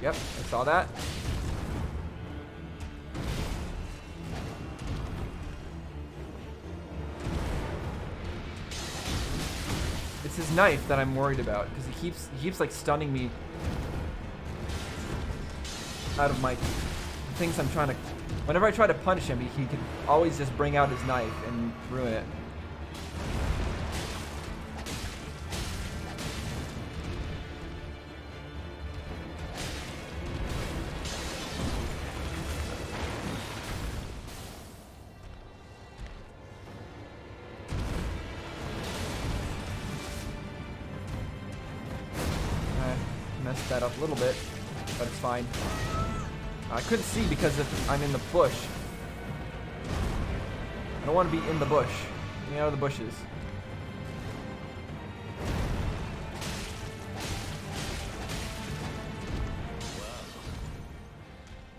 Speaker 1: Yep, I saw that. It's his knife that I'm worried about because he keeps like stunning me out of my things I'm trying to. Whenever I try to punish him, he can always just bring out his knife and ruin it. Messed that up a little bit, but it's fine. I couldn't see because I'm in the bush. I don't want to be in the bush. Get me out of the bushes.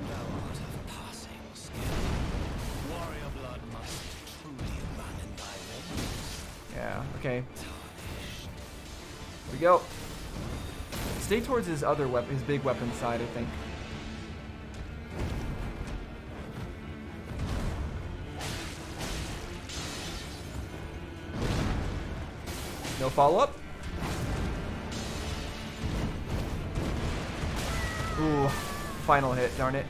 Speaker 2: Thou art of passing skill. Warrior blood must truly run in thy veins.
Speaker 1: Yeah, okay. Here we go. Stay towards his other weapon, his big weapon side, I think. No follow-up? Ooh, final hit, darn it.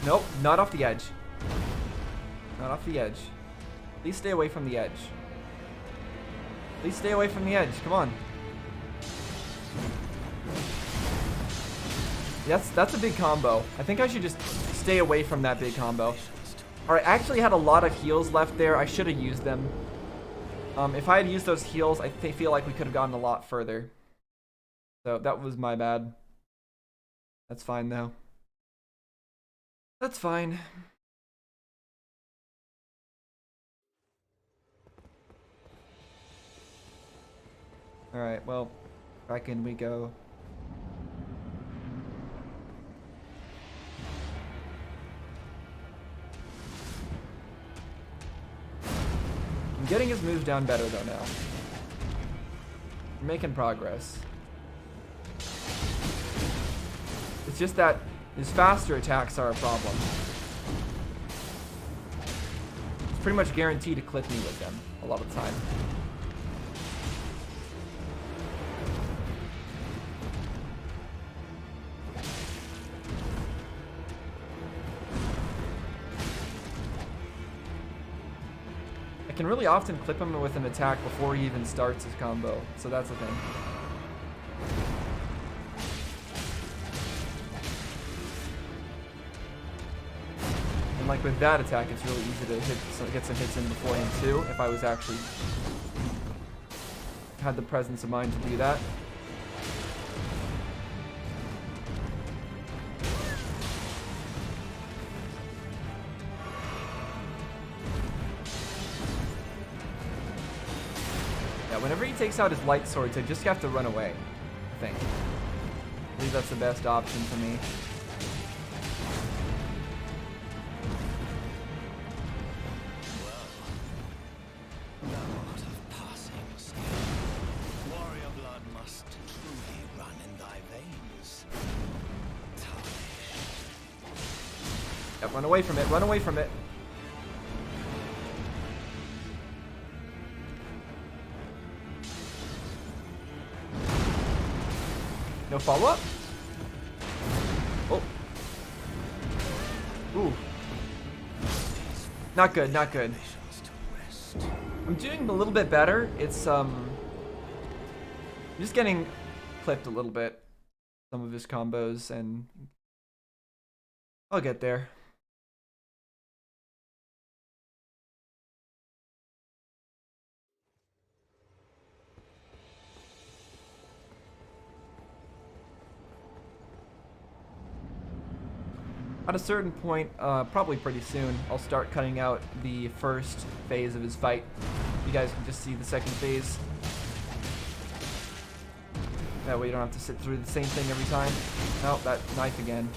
Speaker 1: Nope, not off the edge. Not off the edge. Please stay away from the edge. Please stay away from the edge, come on. That's a big combo. I think I should just stay away from that big combo. Alright, I actually had a lot of heals left there. I should have used them. If I had used those heals, I feel like we could have gotten a lot further. So that was my bad. That's fine though. That's fine. Alright, well, back in we go. I'm getting his moves down better though now. We're making progress. It's just that his faster attacks are a problem. It's pretty much guaranteed to clip me with them a lot of the time. I can really often clip him with an attack before he even starts his combo, so that's the thing. And like with that attack, it's really easy to get some hits in before him too, if I was actually had the presence of mind to do that. Yeah, whenever he takes out his light swords, I just have to run away, I think. I believe that's the best option for me. Run away from it, run away from it. No follow-up? Oh. Ooh. Not good, not good. I'm doing a little bit better. It's, just getting clipped a little bit. Some of his combos, and I'll get there. At a certain point, probably pretty soon, I'll start cutting out the first phase of his fight. You guys can just see the second phase. That way you don't have to sit through the same thing every time. Oh, that knife again.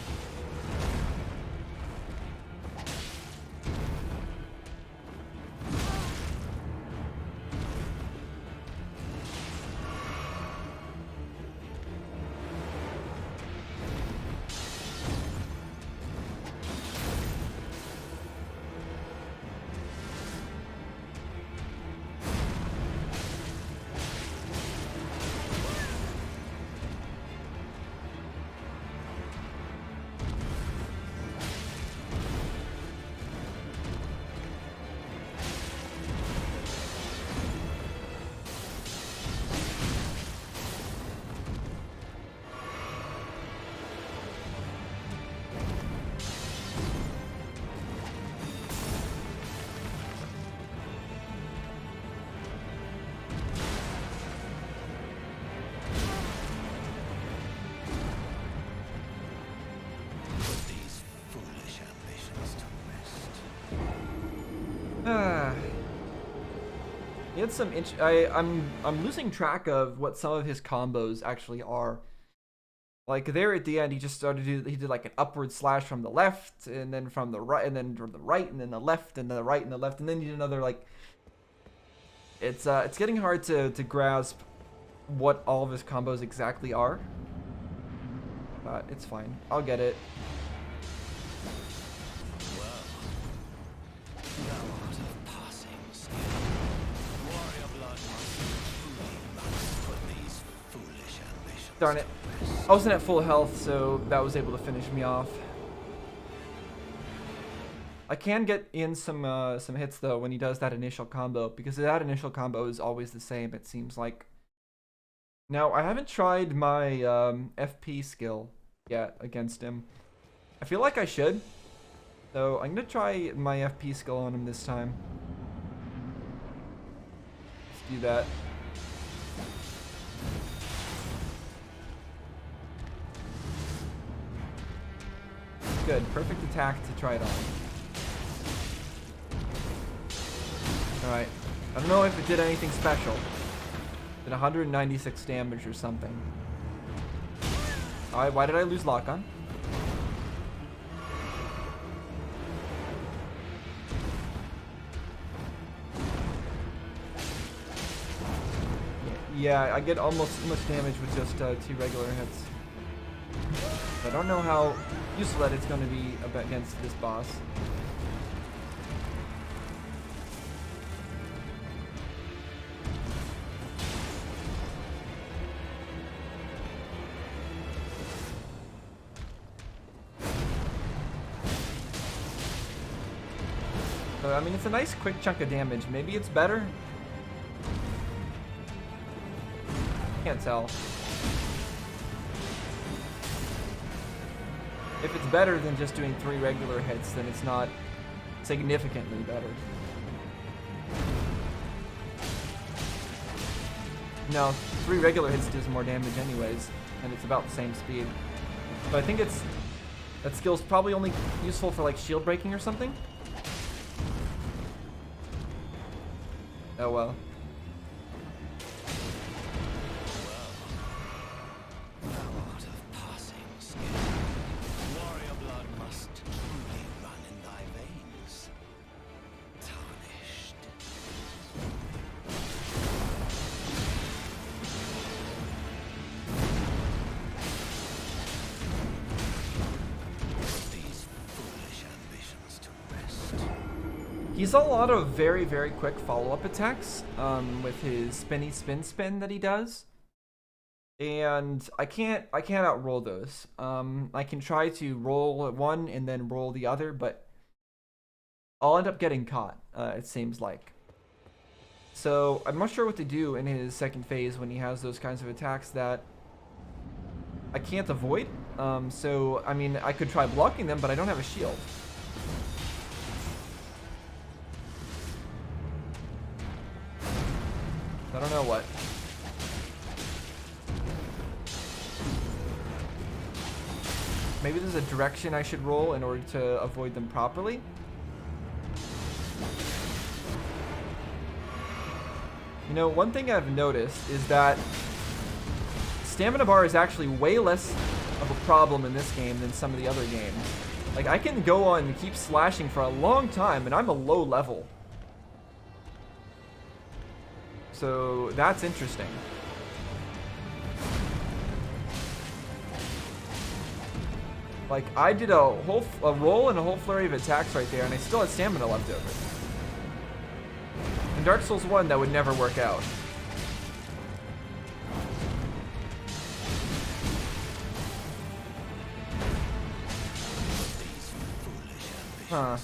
Speaker 1: He had some I'm losing track of what some of his combos actually are. Like there at the end, he just started to do, he did like an upward slash from the left, and then from the right, and then from the right, and then the left, and the right, and the left, and then he did another like. It's getting hard to grasp what all of his combos exactly are. But it's fine. I'll get it. Darn it. I wasn't at full health, so that was able to finish me off. I can get in some hits though when he does that initial combo, because that initial combo is always the same, it seems like. Now, I haven't tried my FP skill yet against him. I feel like I should. So I'm gonna try my FP skill on him this time. Let's do that. Good, perfect attack to try it on. Alright, I don't know if it did anything special. It did 196 damage or something. Alright, why did I lose lock on? Yeah, I get almost as much damage with just 2 regular hits. I don't know how useful that it's going to be against this boss. So, I mean, it's a nice quick chunk of damage. Maybe it's better? Can't tell. If it's better than just doing 3 regular hits, then it's not significantly better. No, 3 regular hits does more damage anyways, and it's about the same speed. But I think that skill's probably only useful for like shield breaking or something. Oh well. He's a lot of very, very quick follow-up attacks with his spinny spin that he does. And I can't outroll those. I can try to roll one and then roll the other, but I'll end up getting caught, it seems like. So I'm not sure what to do in his second phase when he has those kinds of attacks that I can't avoid. So, I mean, I could try blocking them, but I don't have a shield. I don't know what. Maybe there's a direction I should roll in order to avoid them properly. You know, one thing I've noticed is that stamina bar is actually way less of a problem in this game than some of the other games. Like, I can go on and keep slashing for a long time, and I'm a low level. So, that's interesting. Like, I did a roll and a whole flurry of attacks right there, and I still had stamina left over. In Dark Souls 1, that would never work out. Huh.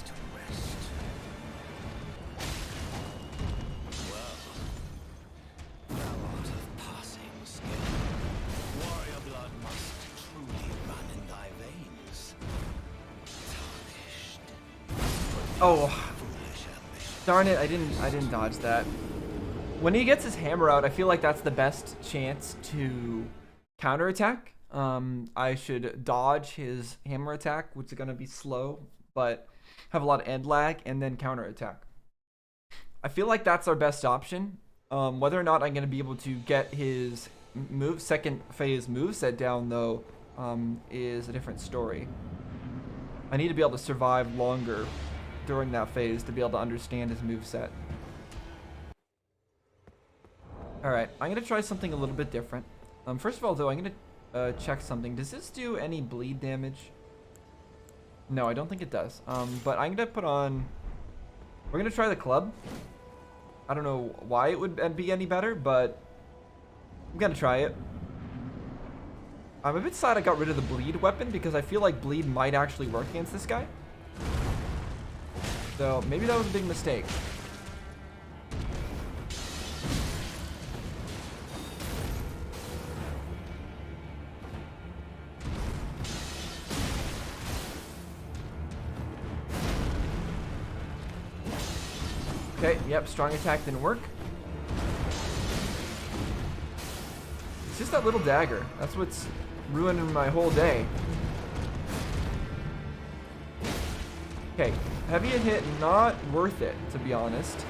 Speaker 1: Oh, darn it! I didn't dodge that. When he gets his hammer out, I feel like that's the best chance to counterattack. I should dodge his hammer attack, which is gonna be slow, but have a lot of end lag, and then counterattack. I feel like that's our best option. Whether or not I'm gonna be able to get his second phase moveset down, though, is a different story. I need to be able to survive longer during that phase to be able to understand his moveset. Alright, I'm going to try something a little bit different. First of all, though, I'm going to check something. Does this do any bleed damage? No, I don't think it does. But I'm going to put on... We're going to try the club. I don't know why it would be any better, but I'm going to try it. I'm a bit sad I got rid of the bleed weapon because I feel like bleed might actually work against this guy. So maybe that was a big mistake. Okay, yep, strong attack didn't work. It's just that little dagger. That's what's ruining my whole day. Okay, heavy hit, not worth it, to be honest.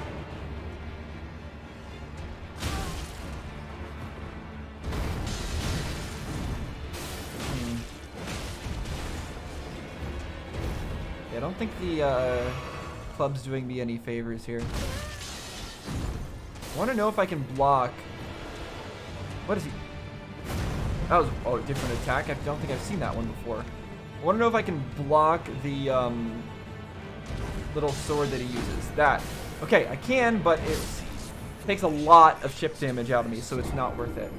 Speaker 1: Yeah, I don't think the club's doing me any favors here. I want to know if I can block. What is he? That was a different attack. I don't think I've seen that one before. I want to know if I can block the little sword that he uses. That. Okay, I can, but it takes a lot of chip damage out of me, so it's not worth it.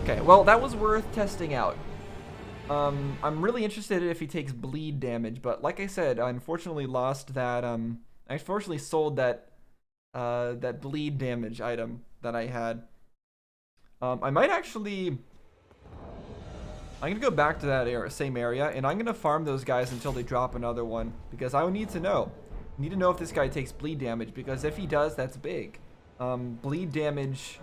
Speaker 1: Okay, well, that was worth testing out. I'm really interested if he takes bleed damage, but like I said, I unfortunately lost that, I unfortunately sold that, that bleed damage item that I had. I might actually... I'm going to go back to that same area, and I'm going to farm those guys until they drop another one, because I need to know. I need to know if this guy takes bleed damage, because if he does, that's big. Bleed damage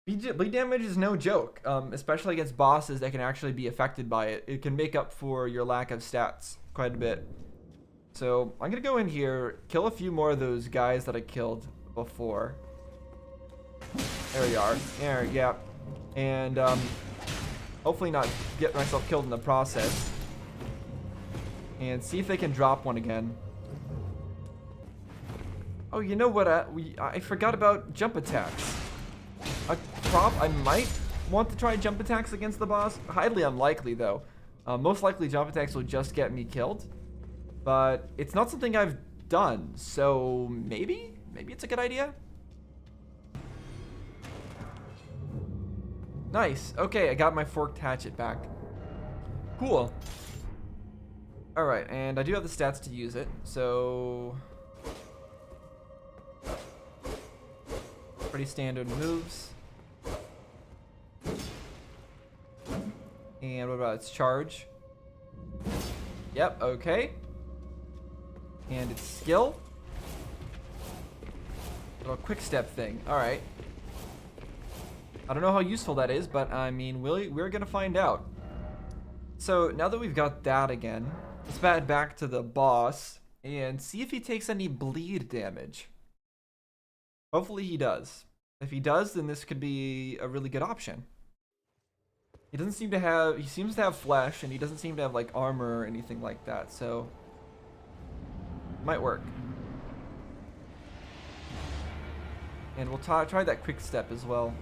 Speaker 1: is no joke, especially against bosses that can actually be affected by it. It can make up for your lack of stats quite a bit. So I'm going to go in here, kill a few more of those guys that I killed before. There we are. There, yeah. And hopefully not get myself killed in the process. And see if they can drop one again. Oh, you know what? I forgot about jump attacks. I might want to try jump attacks against the boss. Highly unlikely, though. Most likely jump attacks will just get me killed. But it's not something I've done, so maybe it's a good idea. Nice. Okay, I got my forked hatchet back. Cool. Alright, and I do have the stats to use it, so... Pretty standard moves. And what about its charge? Yep, okay. And its skill. Little quick step thing. Alright. I don't know how useful that is, but I mean, we're gonna find out. So now that we've got that again, let's bat back to the boss and see if he takes any bleed damage. Hopefully he does. If he does, then this could be a really good option. He doesn't seem to have, he seems to have flesh, and he doesn't seem to have like armor or anything like that, so might work. And we'll try that quick step as well.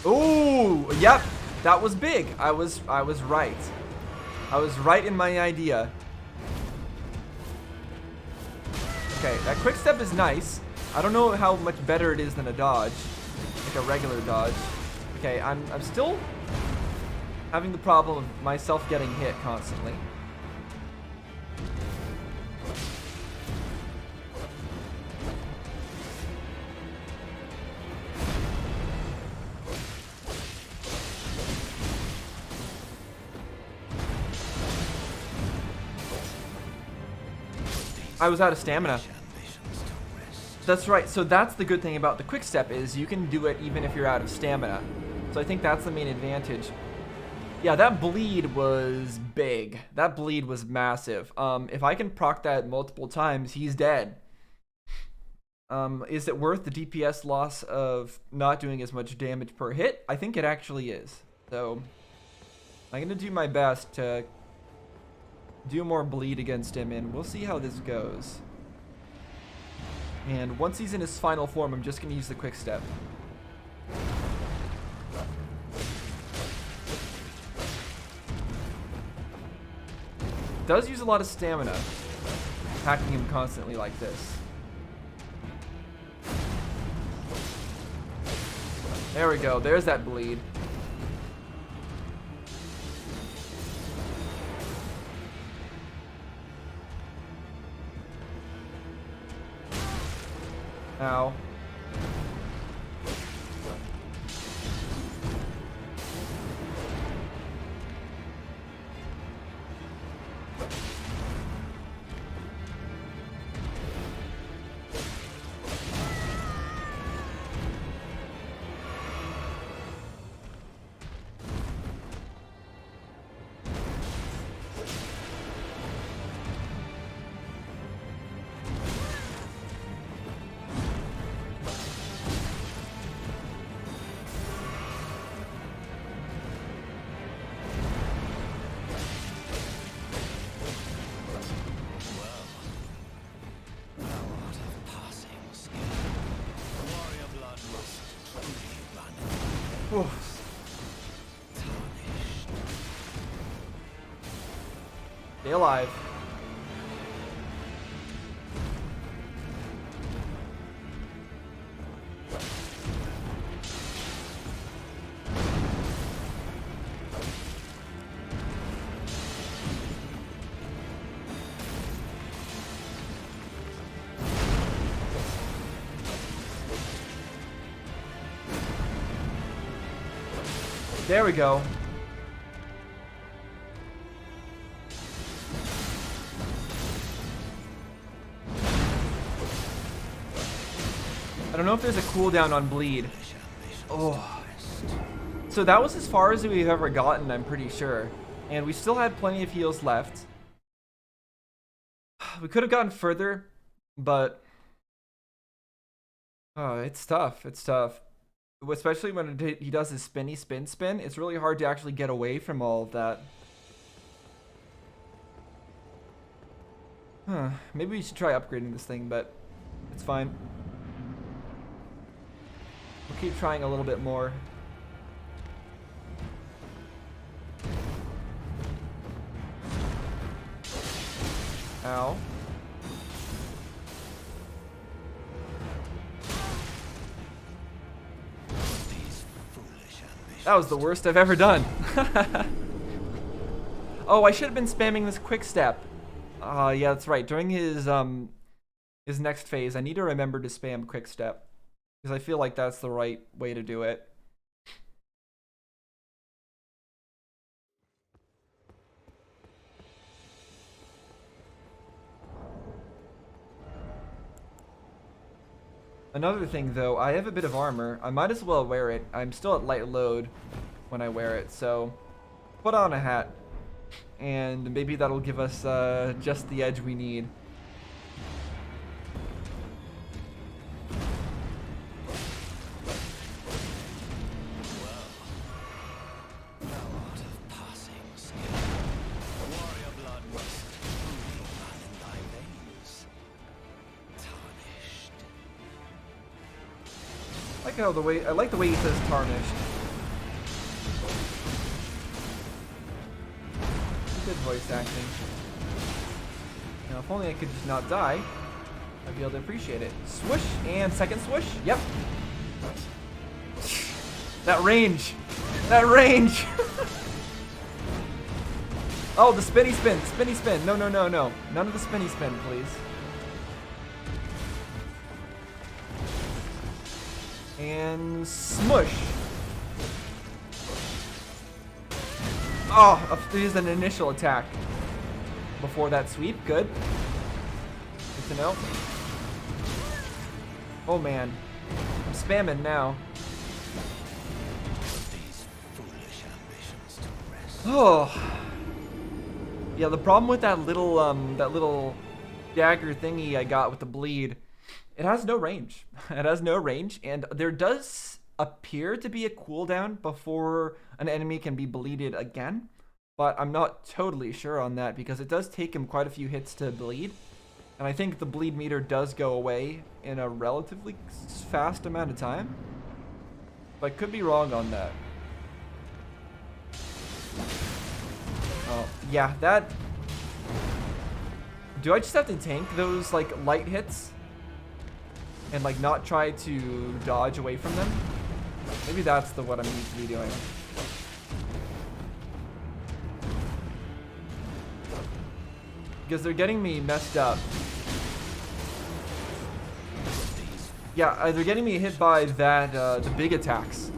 Speaker 1: Ooh, yep, that was big. I was right. I was right in my idea. Okay, that quick step is nice. I don't know how much better it is than a dodge, like a regular dodge. Okay, I'm still having the problem of myself getting hit constantly. I was out of stamina. That's right. So that's the good thing about the quick step is you can do it even if you're out of stamina. So I think that's the main advantage. Yeah, that bleed was big. That bleed was massive. If I can proc that multiple times, he's dead. Is it worth the DPS loss of not doing as much damage per hit? I think it actually is. So I'm gonna do my best to do more bleed against him, and we'll see how this goes. And once he's in his final form, I'm just going to use the quick step. Does use a lot of stamina, attacking him constantly like this. There we go, there's that bleed. Ow. Oof. Stay alive. There we go. I don't know if there's a cooldown on bleed. Oh. So that was as far as we've ever gotten, I'm pretty sure. And we still had plenty of heals left. We could have gotten further, but oh, it's tough. It's tough. Especially when he does his spinny spin. It's really hard to actually get away from all of that. Huh. Maybe we should try upgrading this thing, but it's fine. We'll keep trying a little bit more. Ow. That was the worst I've ever done. Oh, I should have been spamming this quick step. Yeah, that's right. During his next phase, I need to remember to spam quick step because I feel like that's the right way to do it. Another thing though, I have a bit of armor. I might as well wear it. I'm still at light load when I wear it, so put on a hat. And maybe that'll give us just the edge we need. I like the way he says tarnished. Good voice acting. Now, if only I could just not die, I'd be able to appreciate it. Swoosh and second swoosh. Yep. That range. That range. Oh, the spinny spin. Spinny spin. No, no, no, no. None of the spinny spin, please. And smush. Oh, there's an initial attack before that sweep. Good. Good to know. Oh man, I'm spamming now. Oh. Yeah, the problem with that little dagger thingy I got with the bleed, it has no range. It has no range, and there does appear to be a cooldown before an enemy can be bleeded again, but I'm not totally sure on that because it does take him quite a few hits to bleed, and I think the bleed meter does go away in a relatively fast amount of time, but I could be wrong on that. Oh, yeah, that... Do I just have to tank those, like, light hits? And, like, not try to dodge away from them? Maybe that's what I'm need to be doing. Because they're getting me messed up. Yeah, they're getting me hit by that, the big attacks.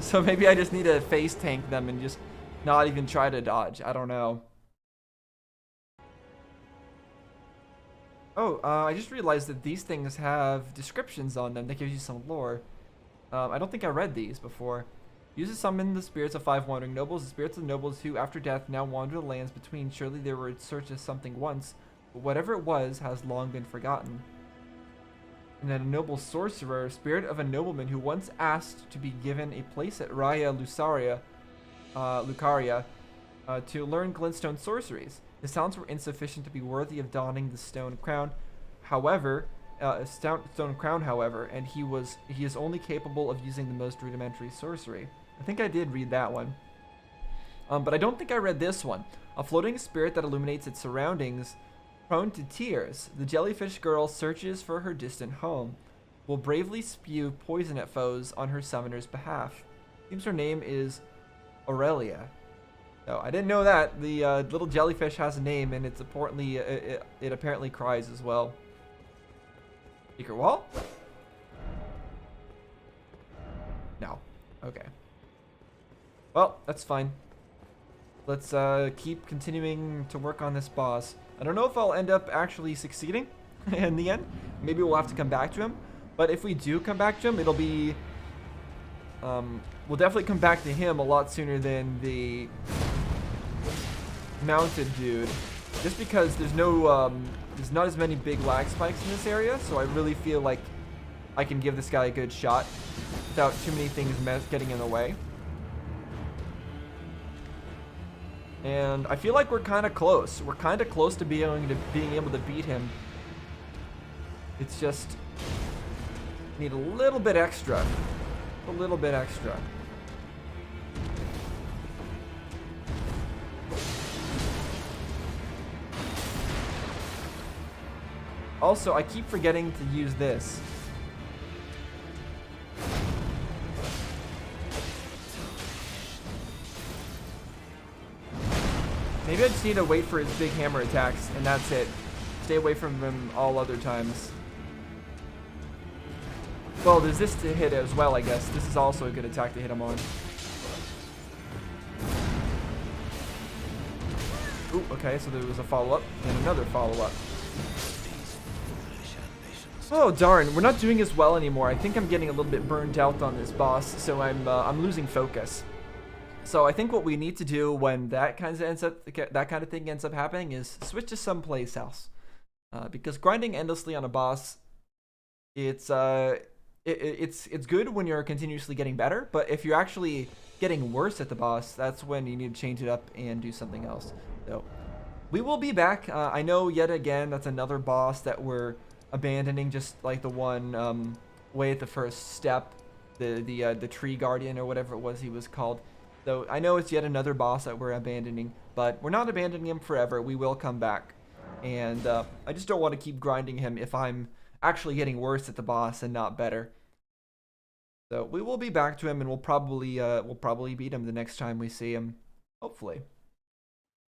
Speaker 1: So maybe I just need to face tank them and just not even try to dodge. I don't know. Oh, I just realized that these things have descriptions on them that gives you some lore. I don't think I read these before. Use to summon the spirits of 5 wandering nobles, the spirits of nobles who, after death, now wander the lands between. Surely they were in search of something once, but whatever it was has long been forgotten. And then a noble sorcerer, spirit of a nobleman who once asked to be given a place at Raya Lucaria to learn glintstone sorceries. His talents were insufficient to be worthy of donning the stone crown. However, and he is only capable of using the most rudimentary sorcery. I think I did read that one. But I don't think I read this one. A floating spirit that illuminates its surroundings, prone to tears, the jellyfish girl searches for her distant home, will bravely spew poison at foes on her summoner's behalf. Seems her name is Aurelia. No, I didn't know that. The little jellyfish has a name, and it's importantly, it apparently cries as well. Secret wall? No. Okay. Well, that's fine. Let's keep continuing to work on this boss. I don't know if I'll end up actually succeeding in the end. Maybe we'll have to come back to him. But if we do come back to him, it'll be... we'll definitely come back to him a lot sooner than the mounted dude. Just because there's no... there's not as many big lag spikes in this area, so I really feel like I can give this guy a good shot without too many things getting in the way. And I feel like we're kind of close. We're kind of close to being able to beat him. It's just need a little bit extra. A little bit extra. Also, I keep forgetting to use this. Maybe I just need to wait for his big hammer attacks, and that's it. Stay away from him all other times. Well, there's this to hit as well, I guess. This is also a good attack to hit him on. Ooh, okay, so there was a follow-up, and another follow-up. Oh darn, we're not doing as well anymore. I think I'm getting a little bit burned out on this boss, so I'm losing focus. So I think what we need to do when that kind of thing ends up happening is switch to someplace else, because grinding endlessly on a boss, it's good when you're continuously getting better, but if you're actually getting worse at the boss, that's when you need to change it up and do something else. So we will be back. I know yet again that's another boss that we're abandoning, just like the one way at the first step, the tree guardian or whatever it was he was called. So I know it's yet another boss that we're abandoning, but we're not abandoning him forever. We will come back, and I just don't want to keep grinding him if I'm actually getting worse at the boss and not better. So we will be back to him, and we'll probably beat him the next time we see him, hopefully.